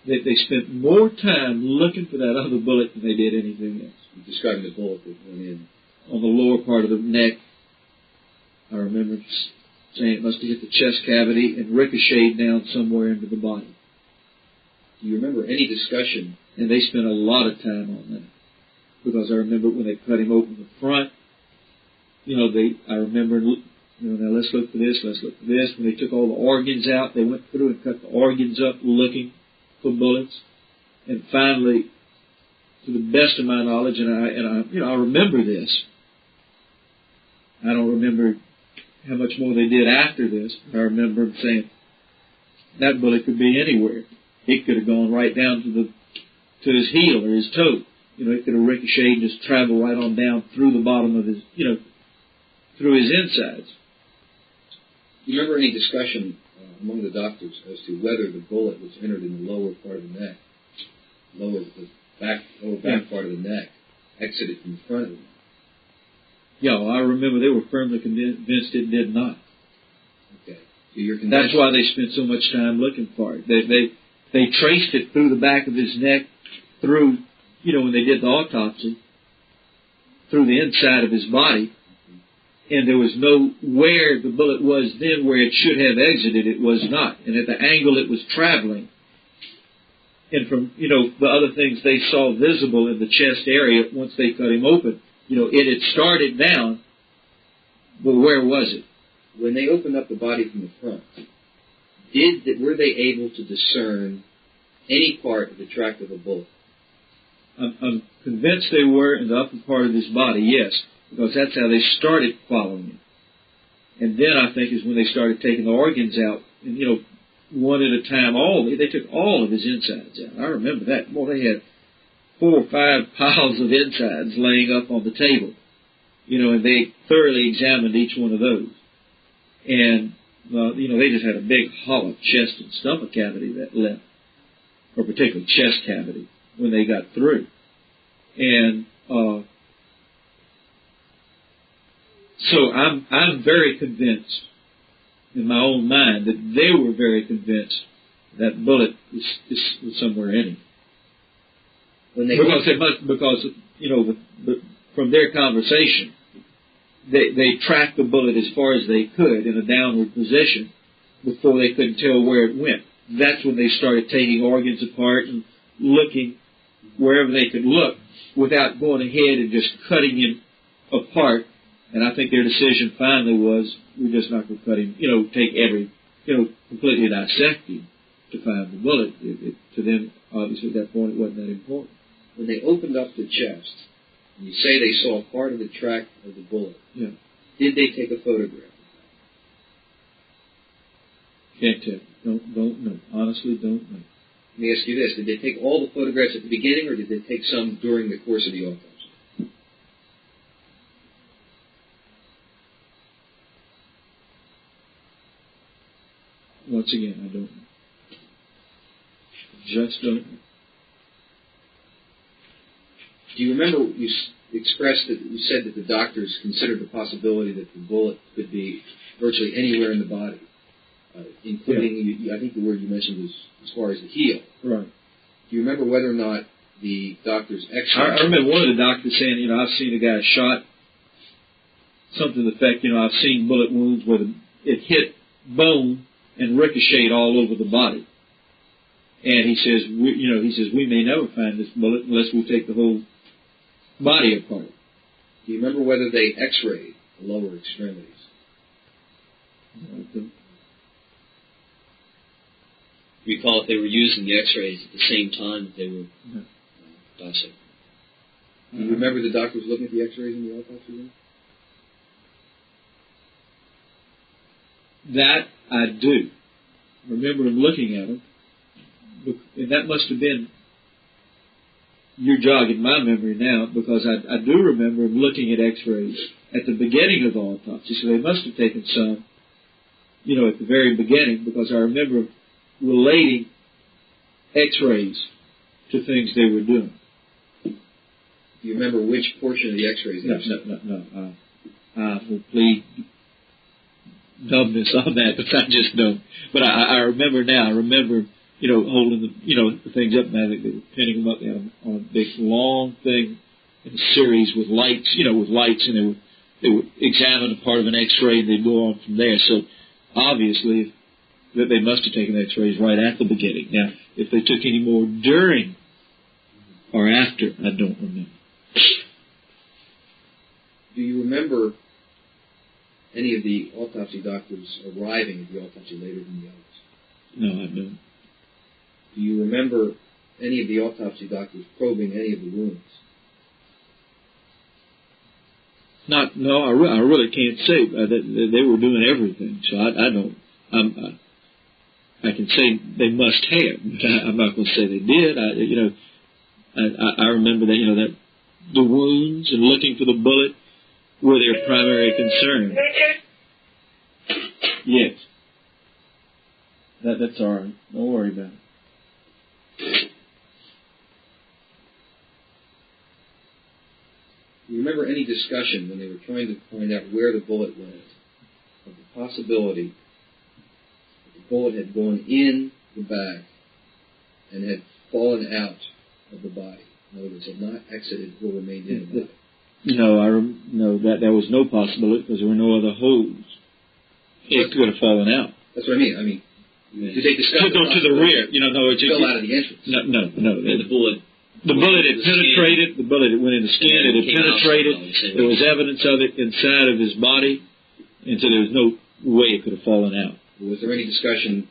They spent more time looking for that other bullet than they did anything else. You described the bullet that went in. On the lower part of the neck, I remember saying it must have hit the chest cavity and ricocheted down somewhere into the body. Do you remember any discussion? And they spent a lot of time on that. Because I remember when they cut him open the front, I remember, now let's look for this, let's look for this. When they took all the organs out, they went through and cut the organs up looking for bullets. And finally, to the best of my knowledge, and I remember this. I don't remember how much more they did after this. I remember them saying, that bullet could be anywhere. It could have gone right down to his heel or his toe. It could have ricocheted and just traveled right on down through the bottom of his, through his insides. Do you remember any discussion among the doctors as to whether the bullet was entered in the lower part of the neck, lower back part of the neck, exited from the front of the neck? Yeah, well, I remember they were firmly convinced it did not. Okay. So you're convinced. That's why they spent so much time looking for it. they traced it through the back of his neck, through, when they did the autopsy, through the inside of his body, and there was no where the bullet was then where it should have exited, it was not. And at the angle it was traveling, and from, the other things they saw visible in the chest area once they cut him open, it had started down, but where was it? When they opened up the body from the front, were they able to discern any part of the track of a bullet? I'm convinced they were in the upper part of his body, yes, because that's how they started following him. And then I think is when they started taking the organs out, and one at a time. They took all of his insides out. I remember that. Boy, they had 4 or 5 piles of insides laying up on the table, and they thoroughly examined each one of those. And they just had a big hollow chest and stomach cavity that left, or particularly chest cavity, when they got through. And so I'm very convinced in my own mind that they were very convinced that bullet was somewhere in him. Because from their conversation, they tracked the bullet as far as they could in a downward position before they couldn't tell where it went. That's when they started taking organs apart and looking wherever they could look without going ahead and just cutting him apart. And I think their decision finally was, we're just not going to cut him, take every, completely dissect him to find the bullet. To them, obviously, at that point, it wasn't that important. When they opened up the chest, and you say they saw part of the track of the bullet, yeah. Did they take a photograph? Can't tell. Don't know. Honestly, don't know. Let me ask you this. Did they take all the photographs at the beginning, or did they take some during the course of the autopsy? Once again, I don't know. Just don't know. Do you remember you expressed that you said that the doctors considered the possibility that the bullet could be virtually anywhere in the body, including, I think the word you mentioned was as far as the heel. Right. Do you remember whether or not the doctors X-ray? I remember one of the doctors saying, I've seen a guy shot, something to the effect, I've seen bullet wounds where it hit bone and ricocheted all over the body. And he says, we may never find this bullet unless we take the whole body apart. Do you remember whether they X-rayed the lower extremities? No, I don't. Recall if they were using the X-rays at the same time that they were dissecting. Do you remember the doctors looking at the X-rays in the autopsy room? That I do. I remember him looking at them. And that must have been, you're jogging my memory now, because I do remember him looking at X-rays at the beginning of the autopsy. So they must have taken some, at the very beginning, because I remember relating X-rays to things they were doing. Do you remember which portion of the X-rays? No. I will plead numbness on that, because I just don't. But I remember now. I remember, holding the things up, and I think they were pinning them up on a big long thing in a series with lights, and they would examine a part of an X-ray, and they'd go on from there. So obviously, that they must have taken X-rays right at the beginning. Now, if they took any more during or after, I don't remember. Do you remember any of the autopsy doctors arriving at the autopsy later than the others? No, I don't. Do you remember any of the autopsy doctors probing any of the wounds? No, I really can't say. They were doing everything, so I don't. I can say they must have, but I'm not going to say they did. I remember that that the wounds and looking for the bullet were their primary concern. Yes. That's all right. Don't worry about it. Do you remember any discussion when they were trying to find out where the bullet went of the possibility that the bullet had gone in the back and had fallen out of the body. In other words, had not exited or remained in the body. No, that was no possibility because there were no other holes. It could have fallen out. That's what I mean. Did they discuss to go to the rear? No, it fell out of the entrance. No. The bullet. The bullet had penetrated. The bullet went in the skin. It had penetrated. There was evidence of it inside of his body, and so there was no way it could have fallen out. Was there any discussion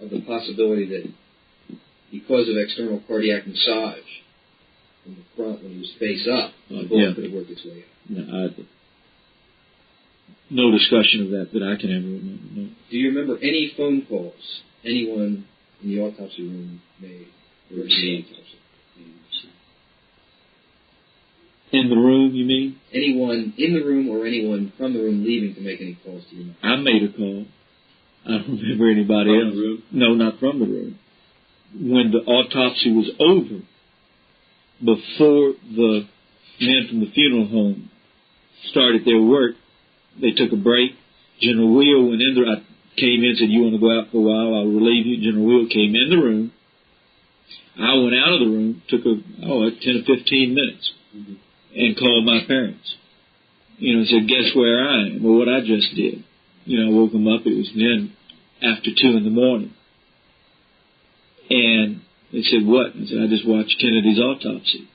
of the possibility that because of external cardiac massage from the front when he was face up, the bullet could have worked its way out? No discussion of that I can ever remember. No. Do you remember any phone calls anyone in the autopsy room made? In the room, you mean? Anyone in the room or anyone from the room leaving to make any calls to you? I made a call. I don't remember anybody else. From the room? No, not from the room. When the autopsy was over, before the men from the funeral home started their work, they took a break. General Wehle went in there. I came in and said, "You want to go out for a while? I'll relieve you." General Wehle came in the room. I went out of the room, took 10 or 15 minutes, and called my parents. Said, "Guess where I am?" Well, what I just did. I woke them up. It was then after 2 in the morning. And they said, "What?" I said, "I just watched Kennedy's autopsy."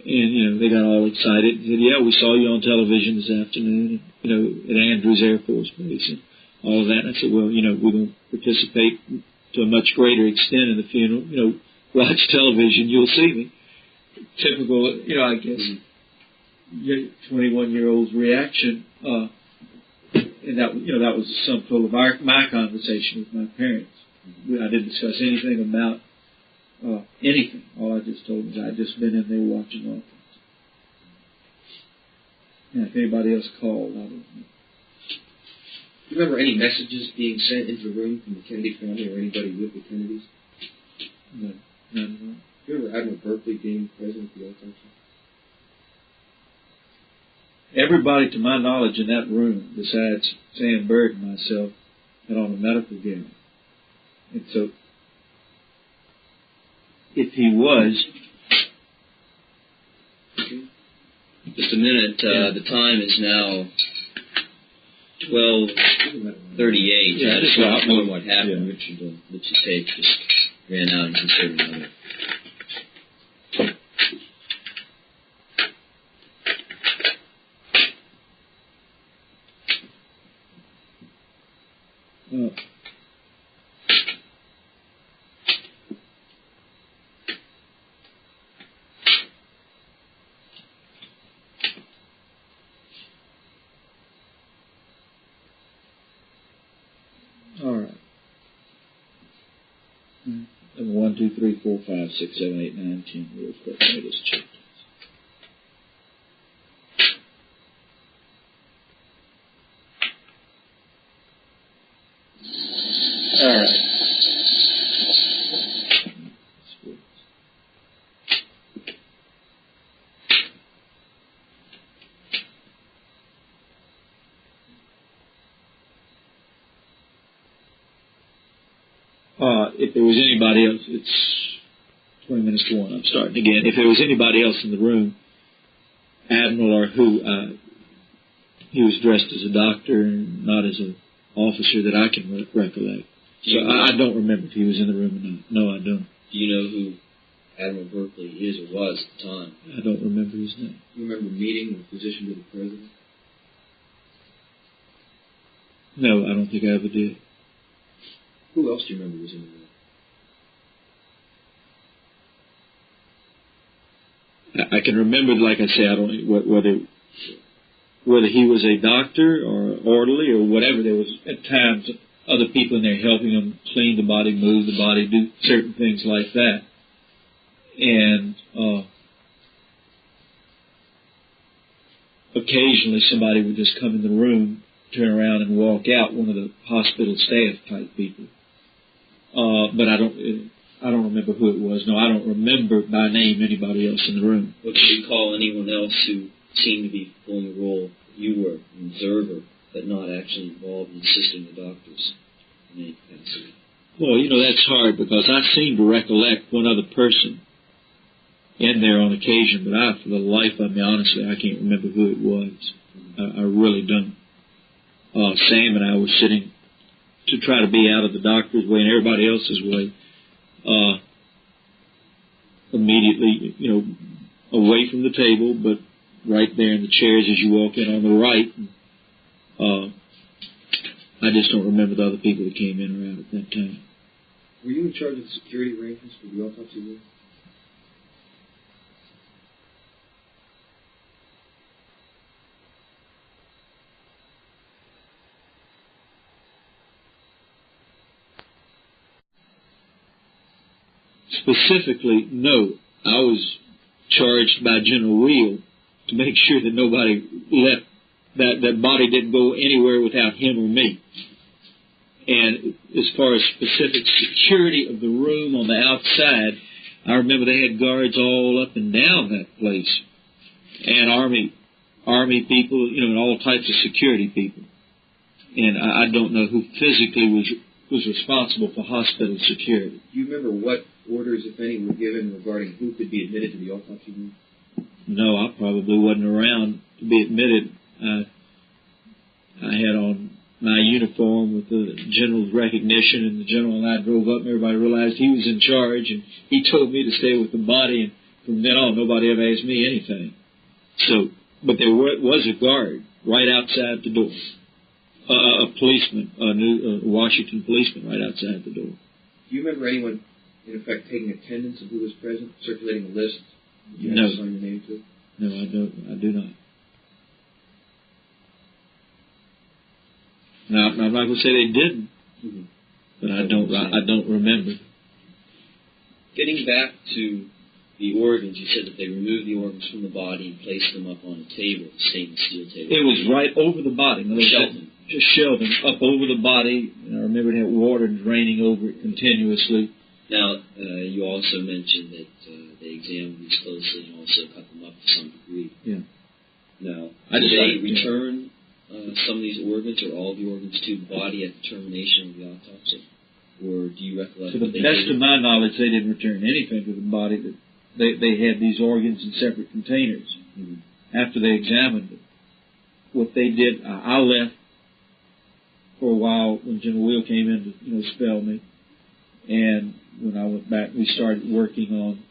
And, they got all excited and said, "Yeah, we saw you on television this afternoon, at Andrews Air Force Base," and all of that. And I said, "Well, we're going to participate to a much greater extent in the funeral. Watch television, you'll see me." Typical, I guess, 21-year-old's reaction. And that was the sum total of my conversation with my parents. I didn't discuss anything about anything. All I just told them is I'd just been in there watching all things. And if anybody else called, I don't know. Do you remember any messages being sent into the room from the Kennedy family or anybody with the Kennedys? No. Do you remember Admiral Berkeley being present at the autopsy? Everybody, to my knowledge, in that room, besides Sam Bird and myself, had on a medical gown. And so, if he was... Just a minute. The time is now 12:38. Yeah, I just want to know what happened. Yeah. Richard Lipsey tape just ran out and considered another. All right. 1, 2, 3, 4, 5, 6, 7, 8, 9, 10. Real quick, let me just check this. All right. If there was anybody else, it's 20 minutes to 1. I'm starting again. If there was anybody else in the room, Admiral or who, he was dressed as a doctor and not as an officer that I can recollect. So I don't remember if he was in the room or not. No, I don't. Do you know who Admiral Berkeley is or was at the time? I don't remember his name. Do you remember meeting with physician to the president? No, I don't think I ever did. Who else do you remember was in the room? I can remember, like I say, I don't whether he was a doctor or orderly or whatever. There was at times other people in there helping him clean the body, move the body, do certain things like that. And occasionally somebody would just come in the room, turn around and walk out, one of the hospital staff type people. But I don't remember who it was. No, I don't remember by name anybody else in the room. But do you recall anyone else who seemed to be fulfilling the role you were, an observer, but not actually involved in assisting the doctors in any capacity? Well, that's hard because I seem to recollect one other person in there on occasion, but for the life of me, honestly, I can't remember who it was. I really don't. Sam and I were sitting to try to be out of the doctor's way and everybody else's way, immediately, away from the table, but right there in the chairs as you walk in on the right. I just don't remember the other people that came in or out at that time. Were you in charge of the security arrangements for the autopsy room? Specifically, no. I was charged by General Wehle to make sure that nobody left, that body didn't go anywhere without him or me. And as far as specific security of the room on the outside, I remember they had guards all up and down that place. And Army people, and all types of security people. And I don't know who physically was responsible for hospital security. Do you remember what orders, if any, were given regarding who could be admitted to the autopsy room? No, I probably wasn't around to be admitted. I had on my uniform with the general's recognition, and the general and I drove up, and everybody realized he was in charge, and he told me to stay with the body, and from then on, nobody ever asked me anything. So, but there was a guard right outside the door, a policeman, a Washington policeman right outside the door. Do you remember anyone, in effect, taking attendance of who was present, circulating a list? You No. had to sign your name to? No, I don't. I do not. Now, I'm not going to say they didn't, but I don't remember. Getting back to the organs, you said that they removed the organs from the body and placed them up on a table, a stainless steel table. It was right over the body. Shelving. Just shelving up over the body. And I remember it had water draining over it continuously. Now, you also mentioned that they examined these closely and also cut them up to some degree. Yeah. Now, did they return some of these organs or all the organs to the body at the termination of the autopsy? Or do you recollect? To the best of my knowledge, they didn't return anything to the body. That they had these organs in separate containers. After they examined it. What they did, I left for a while when General Wehle came in to spell me. And when I went back, we started working on,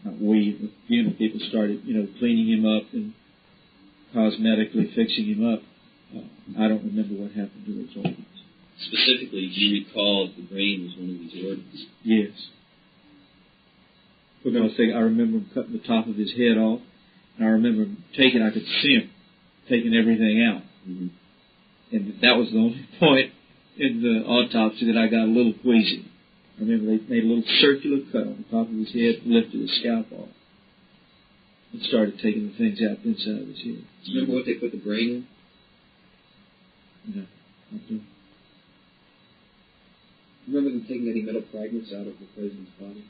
the funeral people started, cleaning him up and cosmetically fixing him up. I don't remember what happened to those organs. Specifically, do you recall if the brain was one of these organs? Yes. Because I remember him cutting the top of his head off, and I remember him I could see him taking everything out. And that was the only point in the autopsy that I got a little queasy. I remember they made a little circular cut on the top of his head, lifted his scalp off, and started taking the things out inside of his head. Do you remember what they put the brain in? No, I don't. Remember them taking any metal fragments out of the president's body?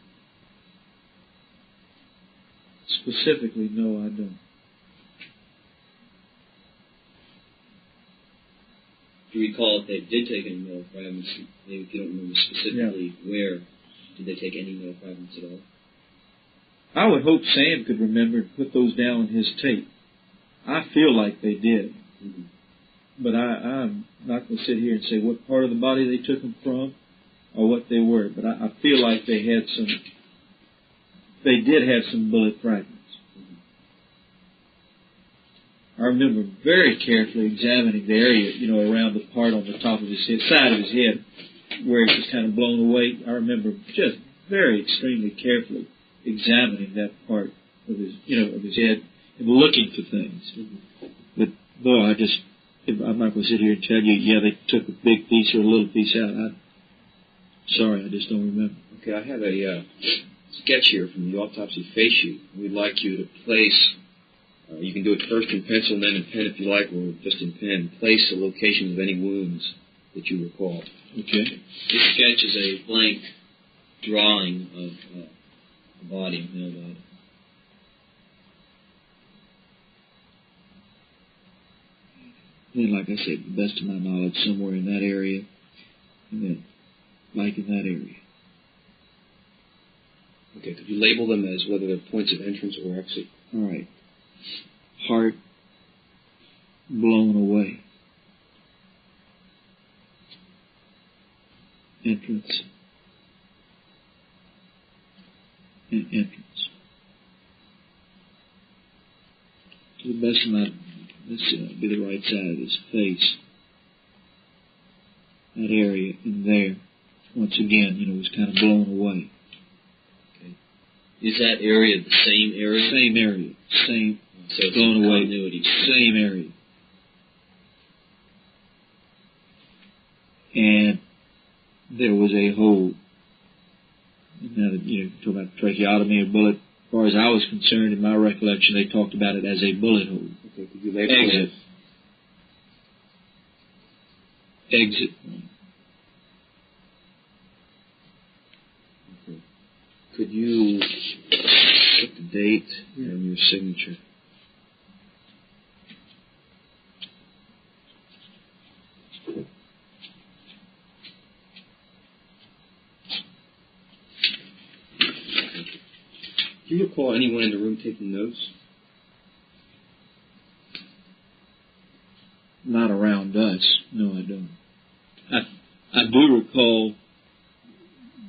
Specifically, no, I don't. Do you recall if they did take any metal fragments? Maybe if you don't remember specifically where, did they take any metal fragments at all? I would hope Sam could remember and put those down on his tape. I feel like they did. But I'm not going to sit here and say what part of the body they took them from or what they were. But I feel like they did have some bullet fragments. I remember very carefully examining the area, around the part on the top of his head, side of his head, where it was kind of blown away. I remember just very extremely carefully examining that part of his, of his head and looking for things. But boy, I'm not going to sit here and tell you, they took a big piece or a little piece out. Sorry, I just don't remember. Okay, I have a sketch here from the autopsy face sheet. We'd like you to place, you can do it first in pencil and then in pen if you like, or just in pen. Place the locations of any wounds that you recall. Okay. This sketch is a blank drawing of a body, a male body. And like I said, to the best of my knowledge, somewhere in that area. And then like in that area. Okay, could you label them as whether they're points of entrance or exit? All right. Heart blown away. Entrance. And entrance. To the best of my, let's be the right side of his face. That area in there, once again, was kind of blown away. Okay. Is that area the same area? Same area. Same. So it's blown away. Continuity. Same area. And there was a hole. Now that, talk about tracheotomy, a bullet. As far as I was concerned, in my recollection, they talked about it as a bullet hole. Okay, could you label Exit. Exit. Okay. Could you put the date and your signature? Do you recall anyone in the room taking notes? Not around us. No, I don't. I do recall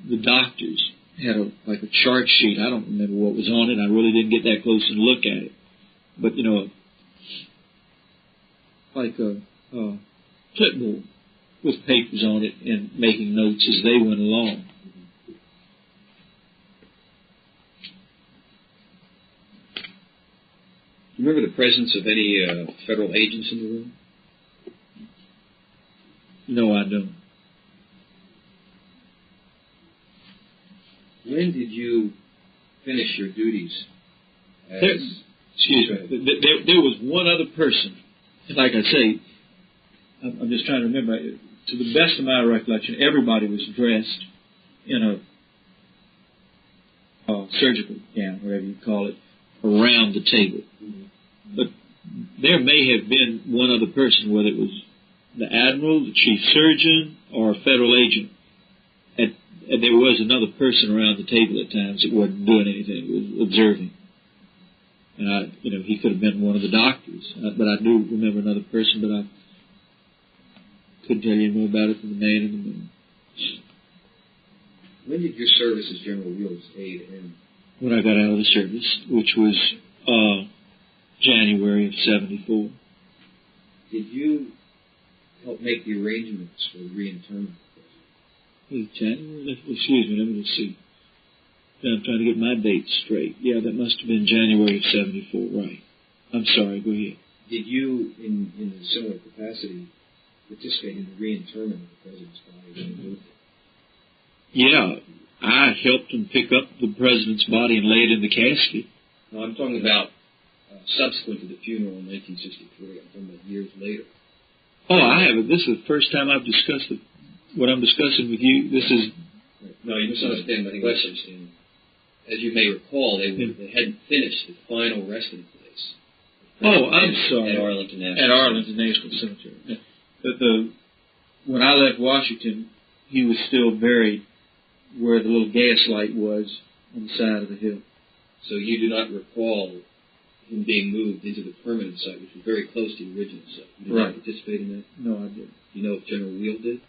the doctors had a chart sheet. I don't remember what was on it. I really didn't get that close and look at it. But, like a clipboard with papers on it and making notes as they went along. Do you remember the presence of any federal agents in the room? No, I don't. When did you finish your duties? Excuse me. There was one other person. Like I say, I'm just trying to remember. To the best of my recollection, everybody was dressed in a surgical gown, whatever you call it, around the table. Mm-hmm. But there may have been one other person, whether it was the admiral, the chief surgeon, or a federal agent. And there was another person around the table at times that wasn't doing anything, was observing. And he could have been one of the doctors. But I do remember another person, but I couldn't tell you more about it than the man in the moon. When did your service as General Wheel's aide end? When I got out of the service, which was January of '74. Did you help make the arrangements for reinterment? January? Excuse me, let me just see. I'm trying to get my dates straight. Yeah, that must have been January of '74, right. I'm sorry, go ahead. Did you, in a similar capacity, participate in the reinterment of the President's body when he moved it? Yeah, I helped him pick up the President's body and lay it in the casket. No, I'm talking about subsequent to the funeral in 1963. I'm talking about years later. Oh, I haven't. This is the first time I've discussed it. What I'm discussing with you, this is... No, you misunderstand. I think that's understanding. As you may recall, they hadn't finished the final resting place. Oh, I'm sorry. At Arlington National. At Arlington National Cemetery. But when I left Washington, he was still buried where the little gas light was on the side of the hill. So you do not recall him being moved into the permanent site, which was very close to the original site. You did not participate in that? No, I didn't. You know if General Wheel did?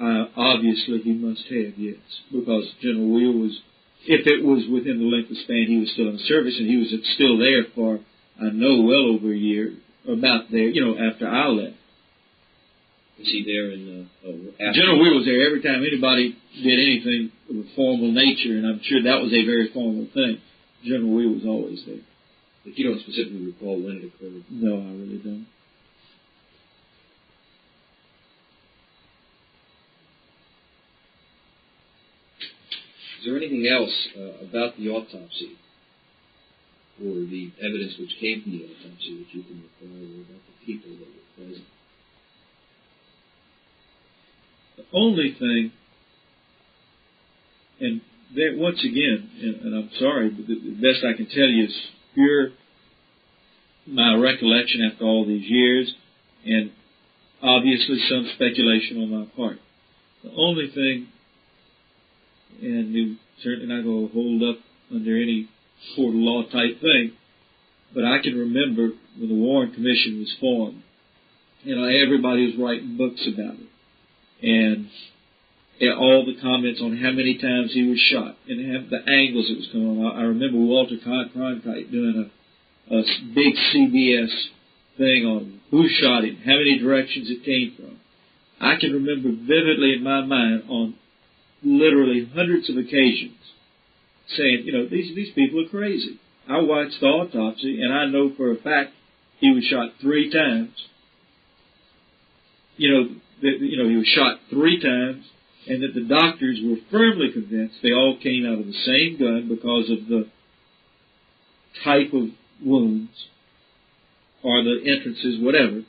Obviously, he must have, yes. Because General Wheel was, if it was within the length of span, he was still in service, and he was still there for, I know, well over a year, about there, after I left. Was he there in after? General Wheel was there every time anybody did anything of a formal nature, and I'm sure that was a very formal thing. General Wheel was always there. But you don't specifically recall when it occurred? No, I really don't. Is there anything else about the autopsy or the evidence which came from the autopsy that you can recall, or about the people that were present? The only thing, and there, once again, and I'm sorry, but the best I can tell you is my recollection after all these years, and obviously some speculation on my part. The only thing, and you're certainly not going to hold up under any court of law type thing, but I can remember when the Warren Commission was formed, everybody was writing books about it. And all the comments on how many times he was shot and the angles it was coming on. I remember Walter Cronkite doing a big CBS thing on who shot him, how many directions it came from. I can remember vividly in my mind on literally hundreds of occasions saying, these people are crazy. I watched the autopsy, and I know for a fact he was shot 3 times. He was shot 3 times, and that the doctors were firmly convinced they all came out of the same gun because of the type of wounds or the entrances, whatever.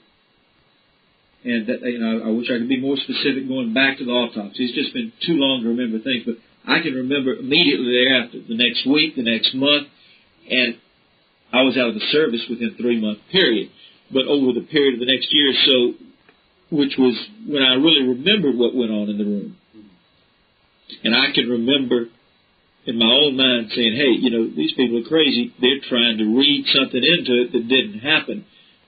And that, I wish I could be more specific going back to the autopsy. It's just been too long to remember things, but I can remember immediately thereafter, the next week, the next month, and I was out of the service within a 3-month period. But over the period of the next year or so, which was when I really remembered what went on in the room. And I can remember in my own mind saying, hey, these people are crazy. They're trying to read something into it that didn't happen.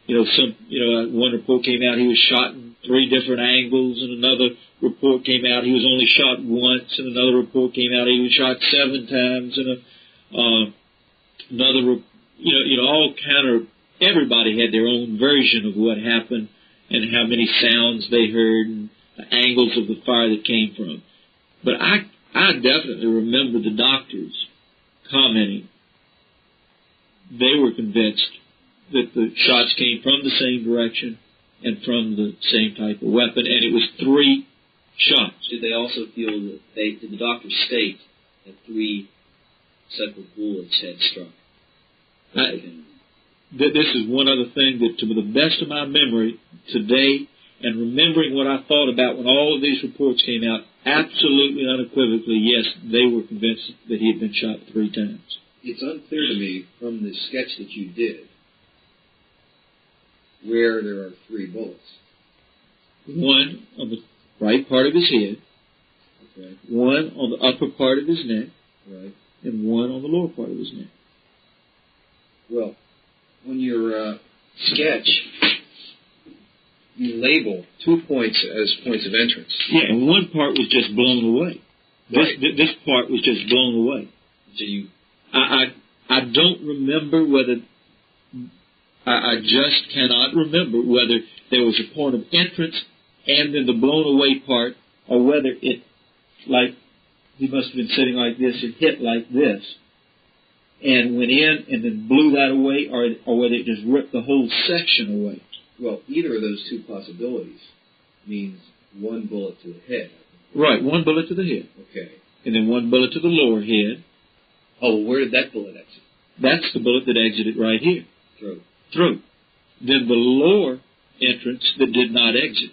One report came out he was shot in 3 different angles, and another report came out he was only shot once, and another report came out he was shot 7 times, and all kind of, everybody had their own version of what happened and how many sounds they heard and the angles of the fire that came from. But I definitely remember the doctors commenting. They were convinced that the shots came from the same direction and from the same type of weapon, and it was 3 shots. Did they also feel that did the doctors state that 3 separate bullets had struck? This is one other thing that, to the best of my memory today, and remembering what I thought about when all of these reports came out, absolutely unequivocally, yes, they were convinced that he had been shot 3 times. It's unclear to me from the sketch that you did where there are 3 bullets. One on the right part of his head, okay, one on the upper part of his neck, right, and one on the lower part of his neck. Well, on your sketch, you label 2 points as points of entrance. Yeah, and one part was just blown away. Right. This part was just blown away. So you... I don't remember whether... I just cannot remember whether there was a point of entrance and then the blown away part, or whether it, like, he must have been sitting like this and hit like this and went in and then blew that away, or whether it just ripped the whole section away. Well, either of those 2 possibilities means 1 bullet to the head. Right, 1 bullet to the head. Okay. And then 1 bullet to the lower head. Oh, where did that bullet exit? That's the bullet that exited right here. Throat. Then the lower entrance that did not exit.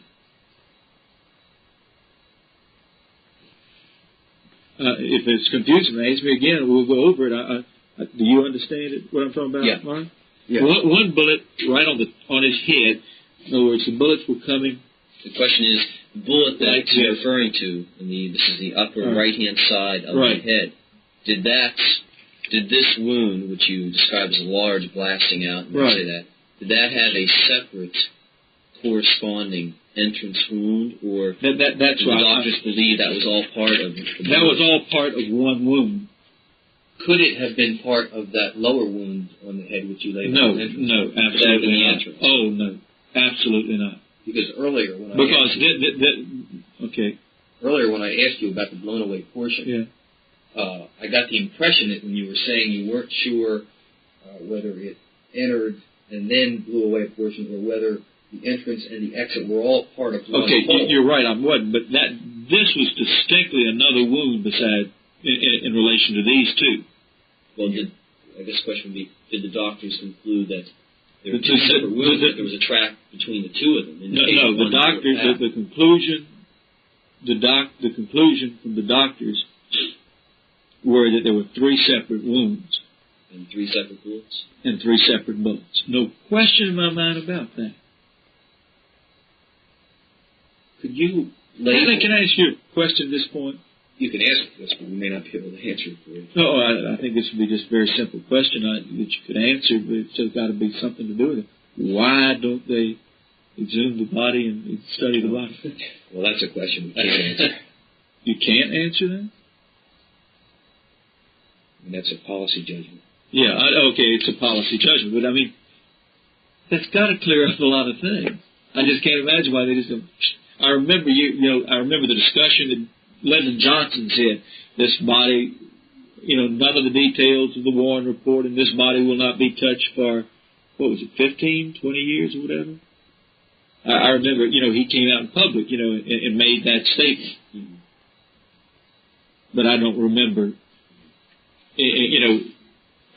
If it's confusing, ask me again. We'll go over it. Do you understand it, what I'm talking about, yeah. Mark? Yeah. One bullet right on his head. In other words, the bullets were coming. The question is, the bullet that you're referring to, this is the upper right-hand side of the head, did this wound, which you describe as a large blasting out, say that, did that have a separate corresponding entrance wound, or that's did the doctors believe that was all part of the wound? That was all part of one wound. Could it have been part of that lower wound on the head which you laid No, on the entrance? no, absolutely not. Entrance. Oh, no, absolutely not. Because earlier when earlier when I asked you about the blown away portion, I got the impression that when you were saying you weren't sure whether it entered and then blew away a portion, or whether the entrance and the exit were all part of one hole. You're right, I wasn't, but this was distinctly another wound beside in relation to these 2. Well, I guess the question would be, did the doctors conclude that there were 2 separate wounds, that there was a track between the 2 of them? No, the doctors, the conclusion from the doctors were that there were 3 separate wounds. And 3 separate bullets? And 3 separate bullets. No question in my mind about that. Could you Can I ask you a question at this point? You can ask this, but we may not be able to answer it for you. No, I think this would be just a very simple question that you could answer, but it's still got to be something to do with it. Why don't they exhume the body and study the body? Well, that's a question we can't answer. You can't answer that? I mean, that's a policy judgment. Yeah, okay, it's a policy judgment, but I mean, that's got to clear up a lot of things. I just can't imagine why they just don't. I remember I remember the discussion that Lyndon Johnson said, this body, none of the details of the Warren report, and this body will not be touched for, 15, 20 years or whatever? I remember, he came out in public, and made that statement. Mm-hmm. But I don't remember,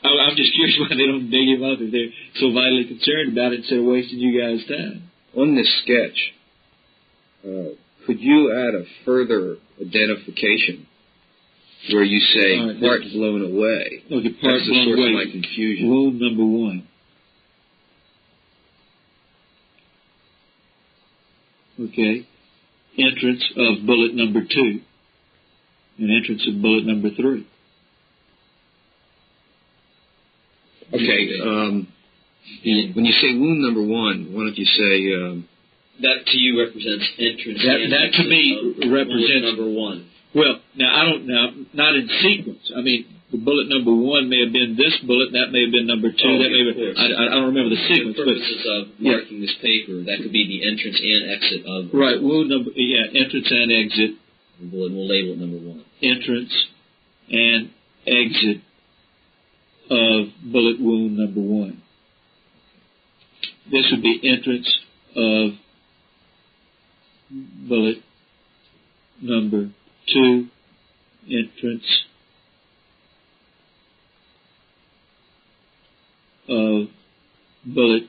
I'm just curious why they don't dig him up if they're so vitally concerned about it instead of wasting you guys' time. On this sketch, could you add a further identification where you say part blown away? Okay, part That's blown the source away. of my confusion. Wound number 1. Okay. Entrance of bullet number 2. And entrance of bullet number 3. Okay. When you say wound number 1, why don't you say... that to you represents entrance. That to me represents number 1. Well, not in sequence. I mean, the bullet number 1 may have been this bullet, that may have been number 2, that may have been, I don't remember the sequence. For purposes of marking this paper, that could be the entrance and exit of... Right, wound number, entrance and exit. The bullet, we'll label it number 1. Entrance and exit of bullet wound number 1. This would be entrance of bullet number 2, entrance of bullet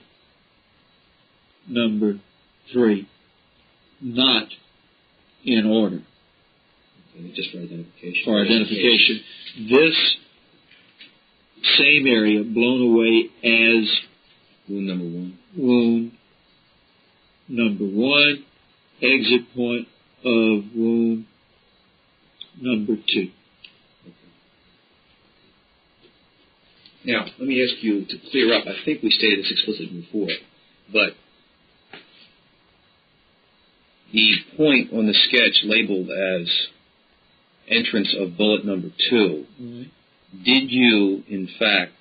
number 3, not in order. Okay, just for identification. For identification. This same area blown away as wound number 1. Wound number 1, exit point of wound number 2. Okay. Now, let me ask you to clear up. I think we stated this explicitly before, but the point on the sketch labeled as entrance of bullet number 2, did you, in fact,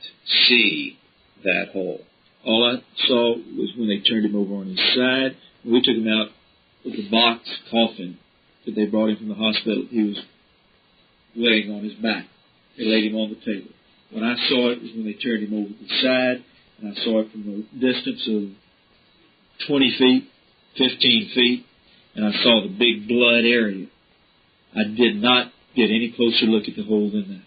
see that hole? All I saw was when they turned him over on his side. We took him out with a box coffin that they brought him from the hospital. He was laying on his back. They laid him on the table. When I saw it was when they turned him over to the side, and I saw it from a distance of 20 feet, 15 feet, and I saw the big blood area. I did not get any closer look at the hole than that.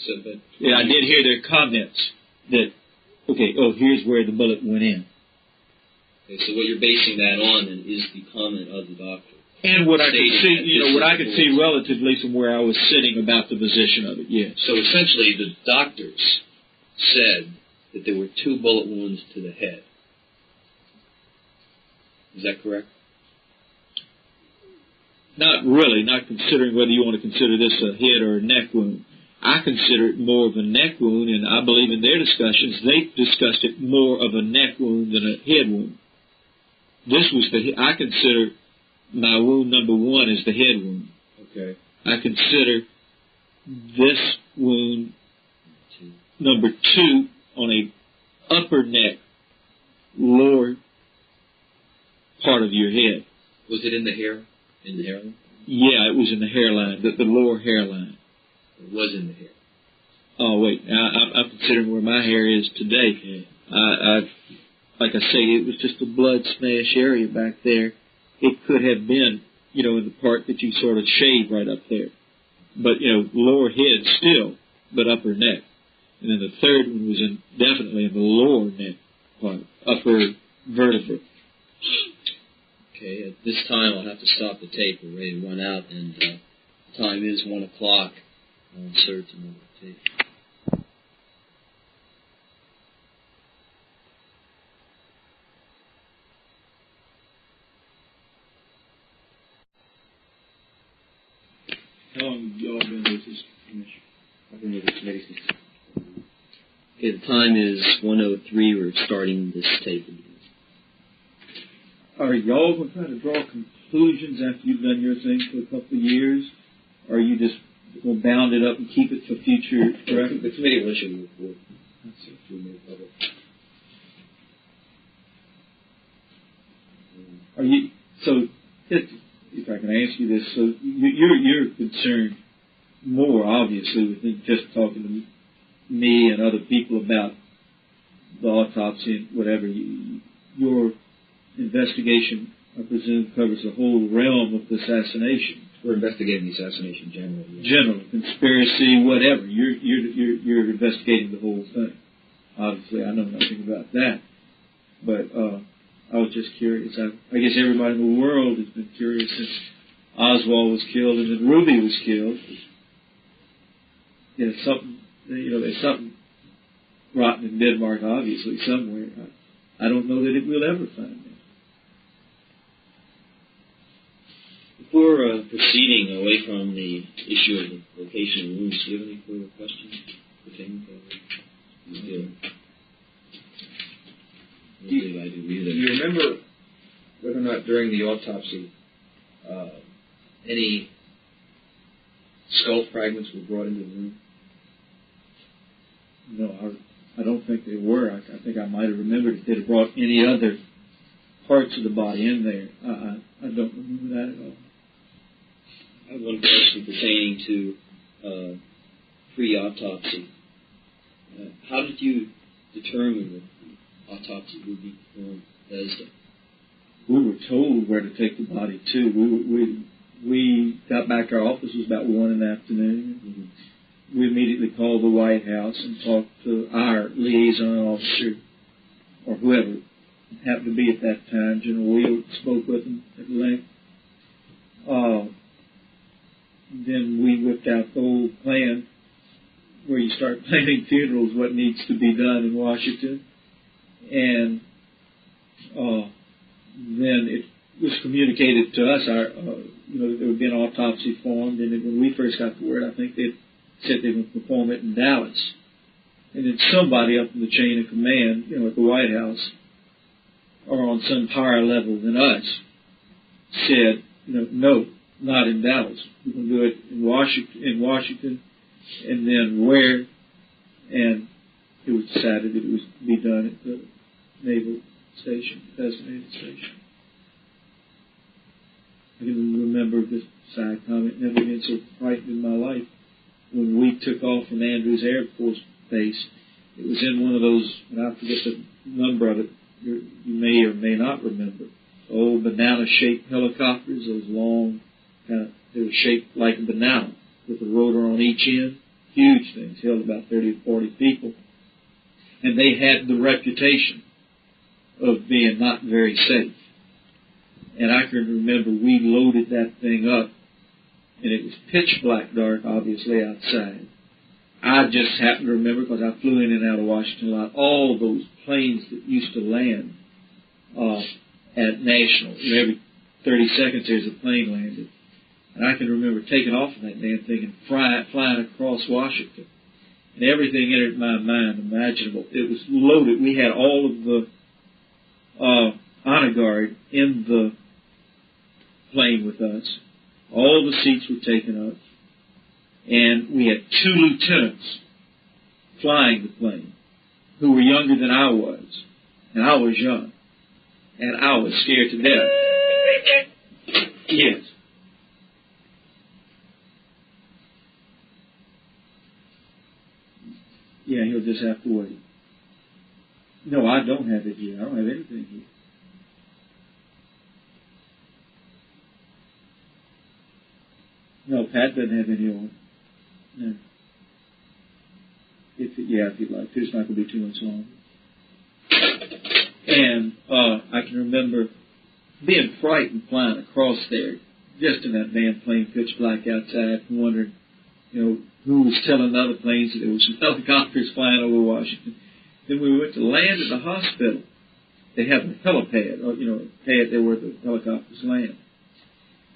I did hear their comments that, here's where the bullet went in. Okay, so what you're basing that on is the comment of the doctor. And what I could see, what I could see relatively from where I was sitting about the position of it, yes. So essentially the doctors said that there were 2 bullet wounds to the head. Is that correct? Not really, not considering whether you want to consider this a head or a neck wound. I consider it more of a neck wound, and I believe in their discussions, they discussed it more of a neck wound than a head wound. I consider my wound number 1 as the head wound. Okay. I consider this wound number 2 on a upper neck, lower part of your head. Was it in the hair? In the hairline? Yeah, it was in the hairline, the lower hairline. It was in the hair. Oh, wait. I'm considering where my hair is today. Like I say, it was just a blood smash area back there. It could have been, in the part that you sort of shave right up there. But, lower head still, but upper neck. And then the third one was definitely in the lower neck part, upper vertebra. Okay, at this time I'll have to stop the tape. We're ready to run out, and the time is 1 o'clock. I'll insert another tape. How long have y'all been with this commission? I've been with the committee since. Okay, the time is 1:03. We're starting this tape. Are y'all going to try to draw conclusions after you've done your thing for a couple of years? Or are you just going to bound it up and keep it for future reference? The committee will issue a report. That's it. We made public. Are you, so, if I can ask you this, so you're concerned more, obviously, with just talking to me and other people about the autopsy and whatever. Your investigation, I presume, covers the whole realm of the assassination. We're investigating the assassination generally. Yeah. General, conspiracy, whatever. You're investigating the whole thing. Obviously, I know nothing about that. But I was just curious. I guess everybody in the world has been curious since Oswald was killed and then Ruby was killed. There's something rotten in Denmark, obviously, somewhere. I don't know that it will ever find it. Before proceeding away from the issue of the location of the rooms, do you have any further questions pertaining to that? Do you remember whether or not during the autopsy any skull fragments were brought into the room? No, I don't think they were. I think I might have remembered if they'd have brought any other parts of the body in there. I don't remember that at all. I have one question pertaining to pre-autopsy. How did you determine that the autopsy would be performed at Bethesda? We were told where to take the body to. We got back to our office. It was about 1 in the afternoon. Mm-hmm. We immediately called the White House and talked to our liaison officer, or whoever happened to be at that time. General Wehle spoke with him at length. Then we whipped out the whole plan where you start planning funerals, what needs to be done in Washington. And then it was communicated to us, there would be an autopsy formed, and then when we first got the word, I think they said they would perform it in Dallas. And then somebody up in the chain of command, at the White House, or on some higher level than us, said, no, not in Dallas. We're going to do it in Washington, and then where? And it was decided that it was to be done at the Naval Station, designated station. I can remember this side comment, never been so frightened in my life. When we took off from Andrews Air Force Base, it was in one of those, and I forget the number of it, you may or may not remember, old banana-shaped helicopters, those long, they were shaped like a banana with a rotor on each end, huge things, held about 30 to 40 people. And they had the reputation of being not very safe. And I can remember we loaded that thing up, and it was pitch black dark, obviously, outside. I just happen to remember, because I flew in and out of Washington a lot, all those planes that used to land at National. Every 30 seconds there's a plane landed. And I can remember taking off from that damn thing and flying across Washington. And everything entered my mind imaginable. It was loaded. We had all of the honor guard in the plane with us. All the seats were taken up. And we had 2 lieutenants flying the plane who were younger than I was. And I was young. And I was scared to death. Yes. Yeah, he'll just have to wait. No, I don't have it here. I don't have anything here. No, Pat doesn't have any on. No. If you'd like to. It's not going to be too much longer. And I can remember being frightened flying across there, just in that damn plane, pitch black outside, and wondering, who was telling the other planes that there was some helicopters flying over Washington. Then we went to land at the hospital. They have a helipad, or, a pad there where the helicopters land.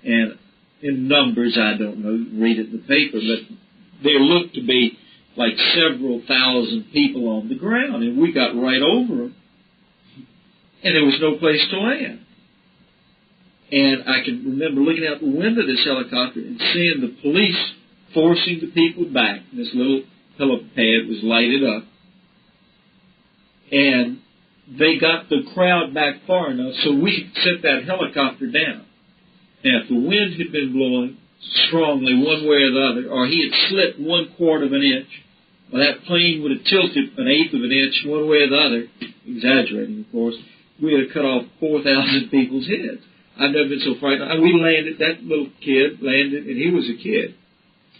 And in numbers, I don't know, read it in the paper, but there looked to be like several thousand people on the ground, and we got right over them, and there was no place to land. And I can remember looking out the window of this helicopter and seeing the police forcing the people back. This little helipad was lighted up, and they got the crowd back far enough so we could set that helicopter down. Now, if the wind had been blowing strongly one way or the other, or he had slipped 1/4 of an inch, well, that plane would have tilted 1/8 of an inch one way or the other, exaggerating, of course, we would have cut off 4,000 people's heads. I've never been so frightened. And we landed, that little kid landed, and he was a kid,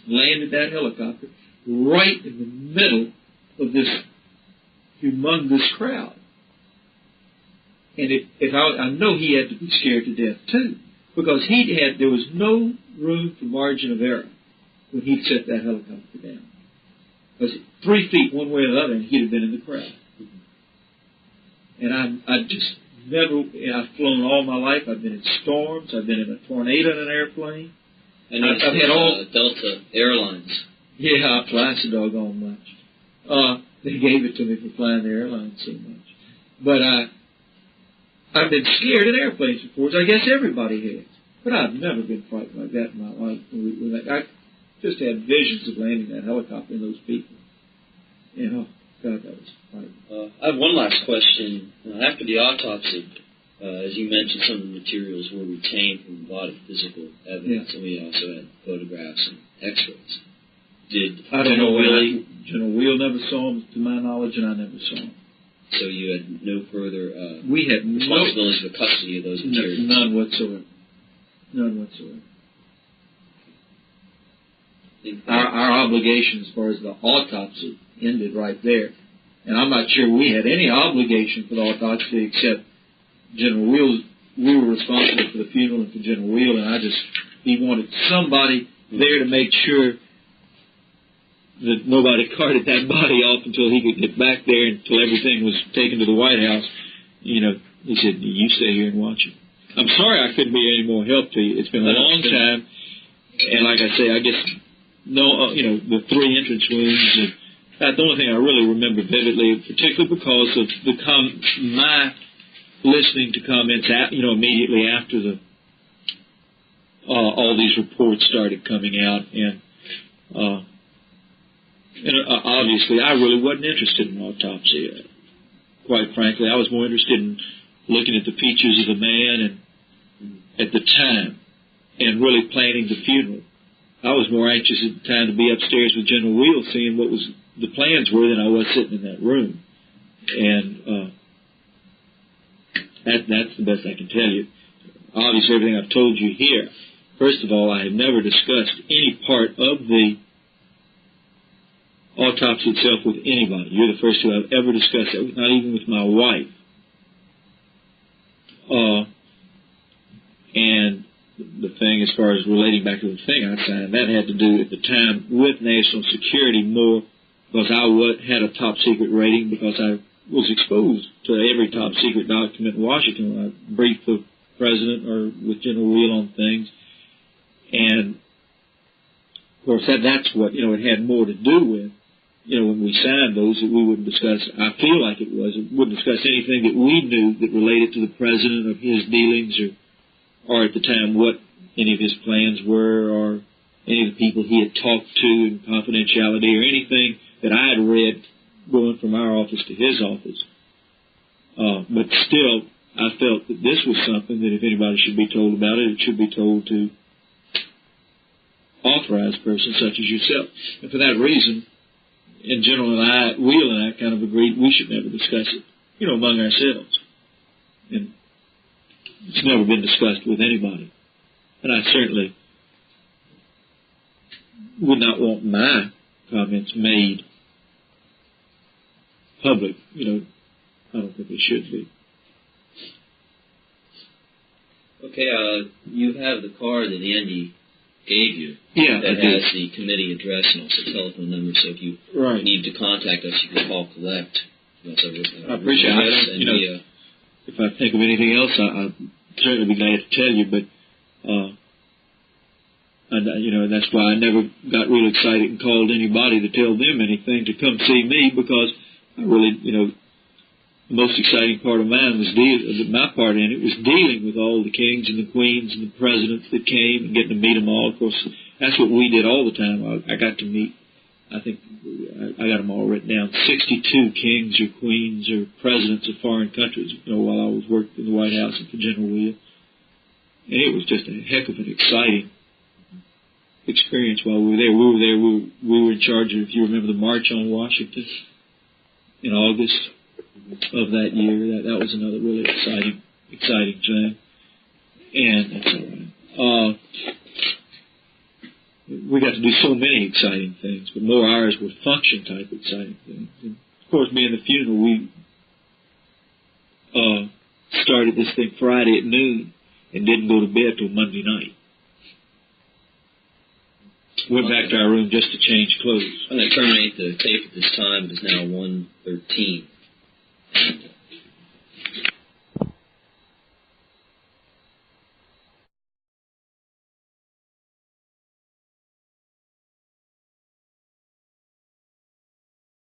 landed that helicopter right in the middle of this humongous crowd. And I know he had to be scared to death too, because there was no room for margin of error when he set that helicopter down. Because 3 feet one way or the other, and he'd have been in the crowd. And I just never, I've flown all my life. I've been in storms. I've been in a tornado in an airplane. And I've had all Delta Airlines. Yeah, I fly so doggone much. They gave it to me for flying the airline so much. But I've been scared in airplanes before, so I guess everybody has. But I've never been frightened like that in my life. I just had visions of landing that helicopter and those people. You know, God, that was frightening. I have one last question. After the autopsy, as you mentioned, some of the materials were retained from the body, physical evidence, and we also had photographs and x-rays. I don't know. General Wehle never saw him, to my knowledge, and I never saw him. So you had no further we had responsibilities for custody of those materials? None whatsoever. None whatsoever. Our obligation as far as the autopsy ended right there. And I'm not sure we had any obligation for the autopsy except General Wehle. We were responsible for the funeral and for General Wehle, and he wanted somebody there to make sure that nobody carted that body off until he could get back there, until everything was taken to the White House. You know, he said, you stay here and watch it. I'm sorry I couldn't be any more help to you. It's been a long time. And like I say, I guess, the 3 entrance wounds. And that's the only thing I really remember vividly, particularly because of my listening to comments, immediately after all these reports started coming out. And obviously, I really wasn't interested in autopsy. Quite frankly, I was more interested in looking at the features of the man and at the time and really planning the funeral. I was more anxious at the time to be upstairs with General Wehle seeing what the plans were than I was sitting in that room. And that's the best I can tell you. Obviously, everything I've told you here. First of all, I have never discussed any part of the autopsy itself with anybody. You're the first who I've ever discussed it with, not even with my wife. And the thing, as far as relating back to the thing I signed, that had to do at the time with national security more because I had a top secret rating because I was exposed to every top secret document in Washington when I briefed the president or with General Wehle on things. And, of course, that's what, it had more to do with. When we signed those, that we wouldn't discuss, I feel like it wouldn't discuss anything that we knew that related to the president of his dealings or at the time what any of his plans were or any of the people he had talked to in confidentiality or anything that I had read going from our office to his office. But still, I felt that this was something that if anybody should be told about it, it should be told to authorized persons such as yourself. And for that reason, in general, Wehle and I kind of agreed we should never discuss it, among ourselves. And it's never been discussed with anybody. And I certainly would not want my comments made public. I don't think they should be. Okay, you have the card that Andy gave you that has the committee address and also telephone number, so if you need to contact us, you can call collect. I appreciate it. If I think of anything else, I'll certainly be glad to tell you, but And that's why I never got real excited and called anybody to tell them anything to come see me, because I really, the most exciting part of mine was my part in it was dealing with all the kings and the queens and the presidents that came and getting to meet them all. Of course, that's what we did all the time. I got to meet, I think I got them all written down, 62 kings or queens or presidents of foreign countries, while I was working in the White House and for General Wehle. And it was just a heck of an exciting experience while we were there. We were in charge of, if you remember, the March on Washington in August of that year. That was another really exciting thing. And that's all right. We got to do so many exciting things, but more ours were function type exciting things. And of course, me and the funeral, we started this thing Friday at noon and didn't go to bed till Monday night. Went back to our room just to change clothes. I'm going to terminate the tape at this time. It is now 1:13.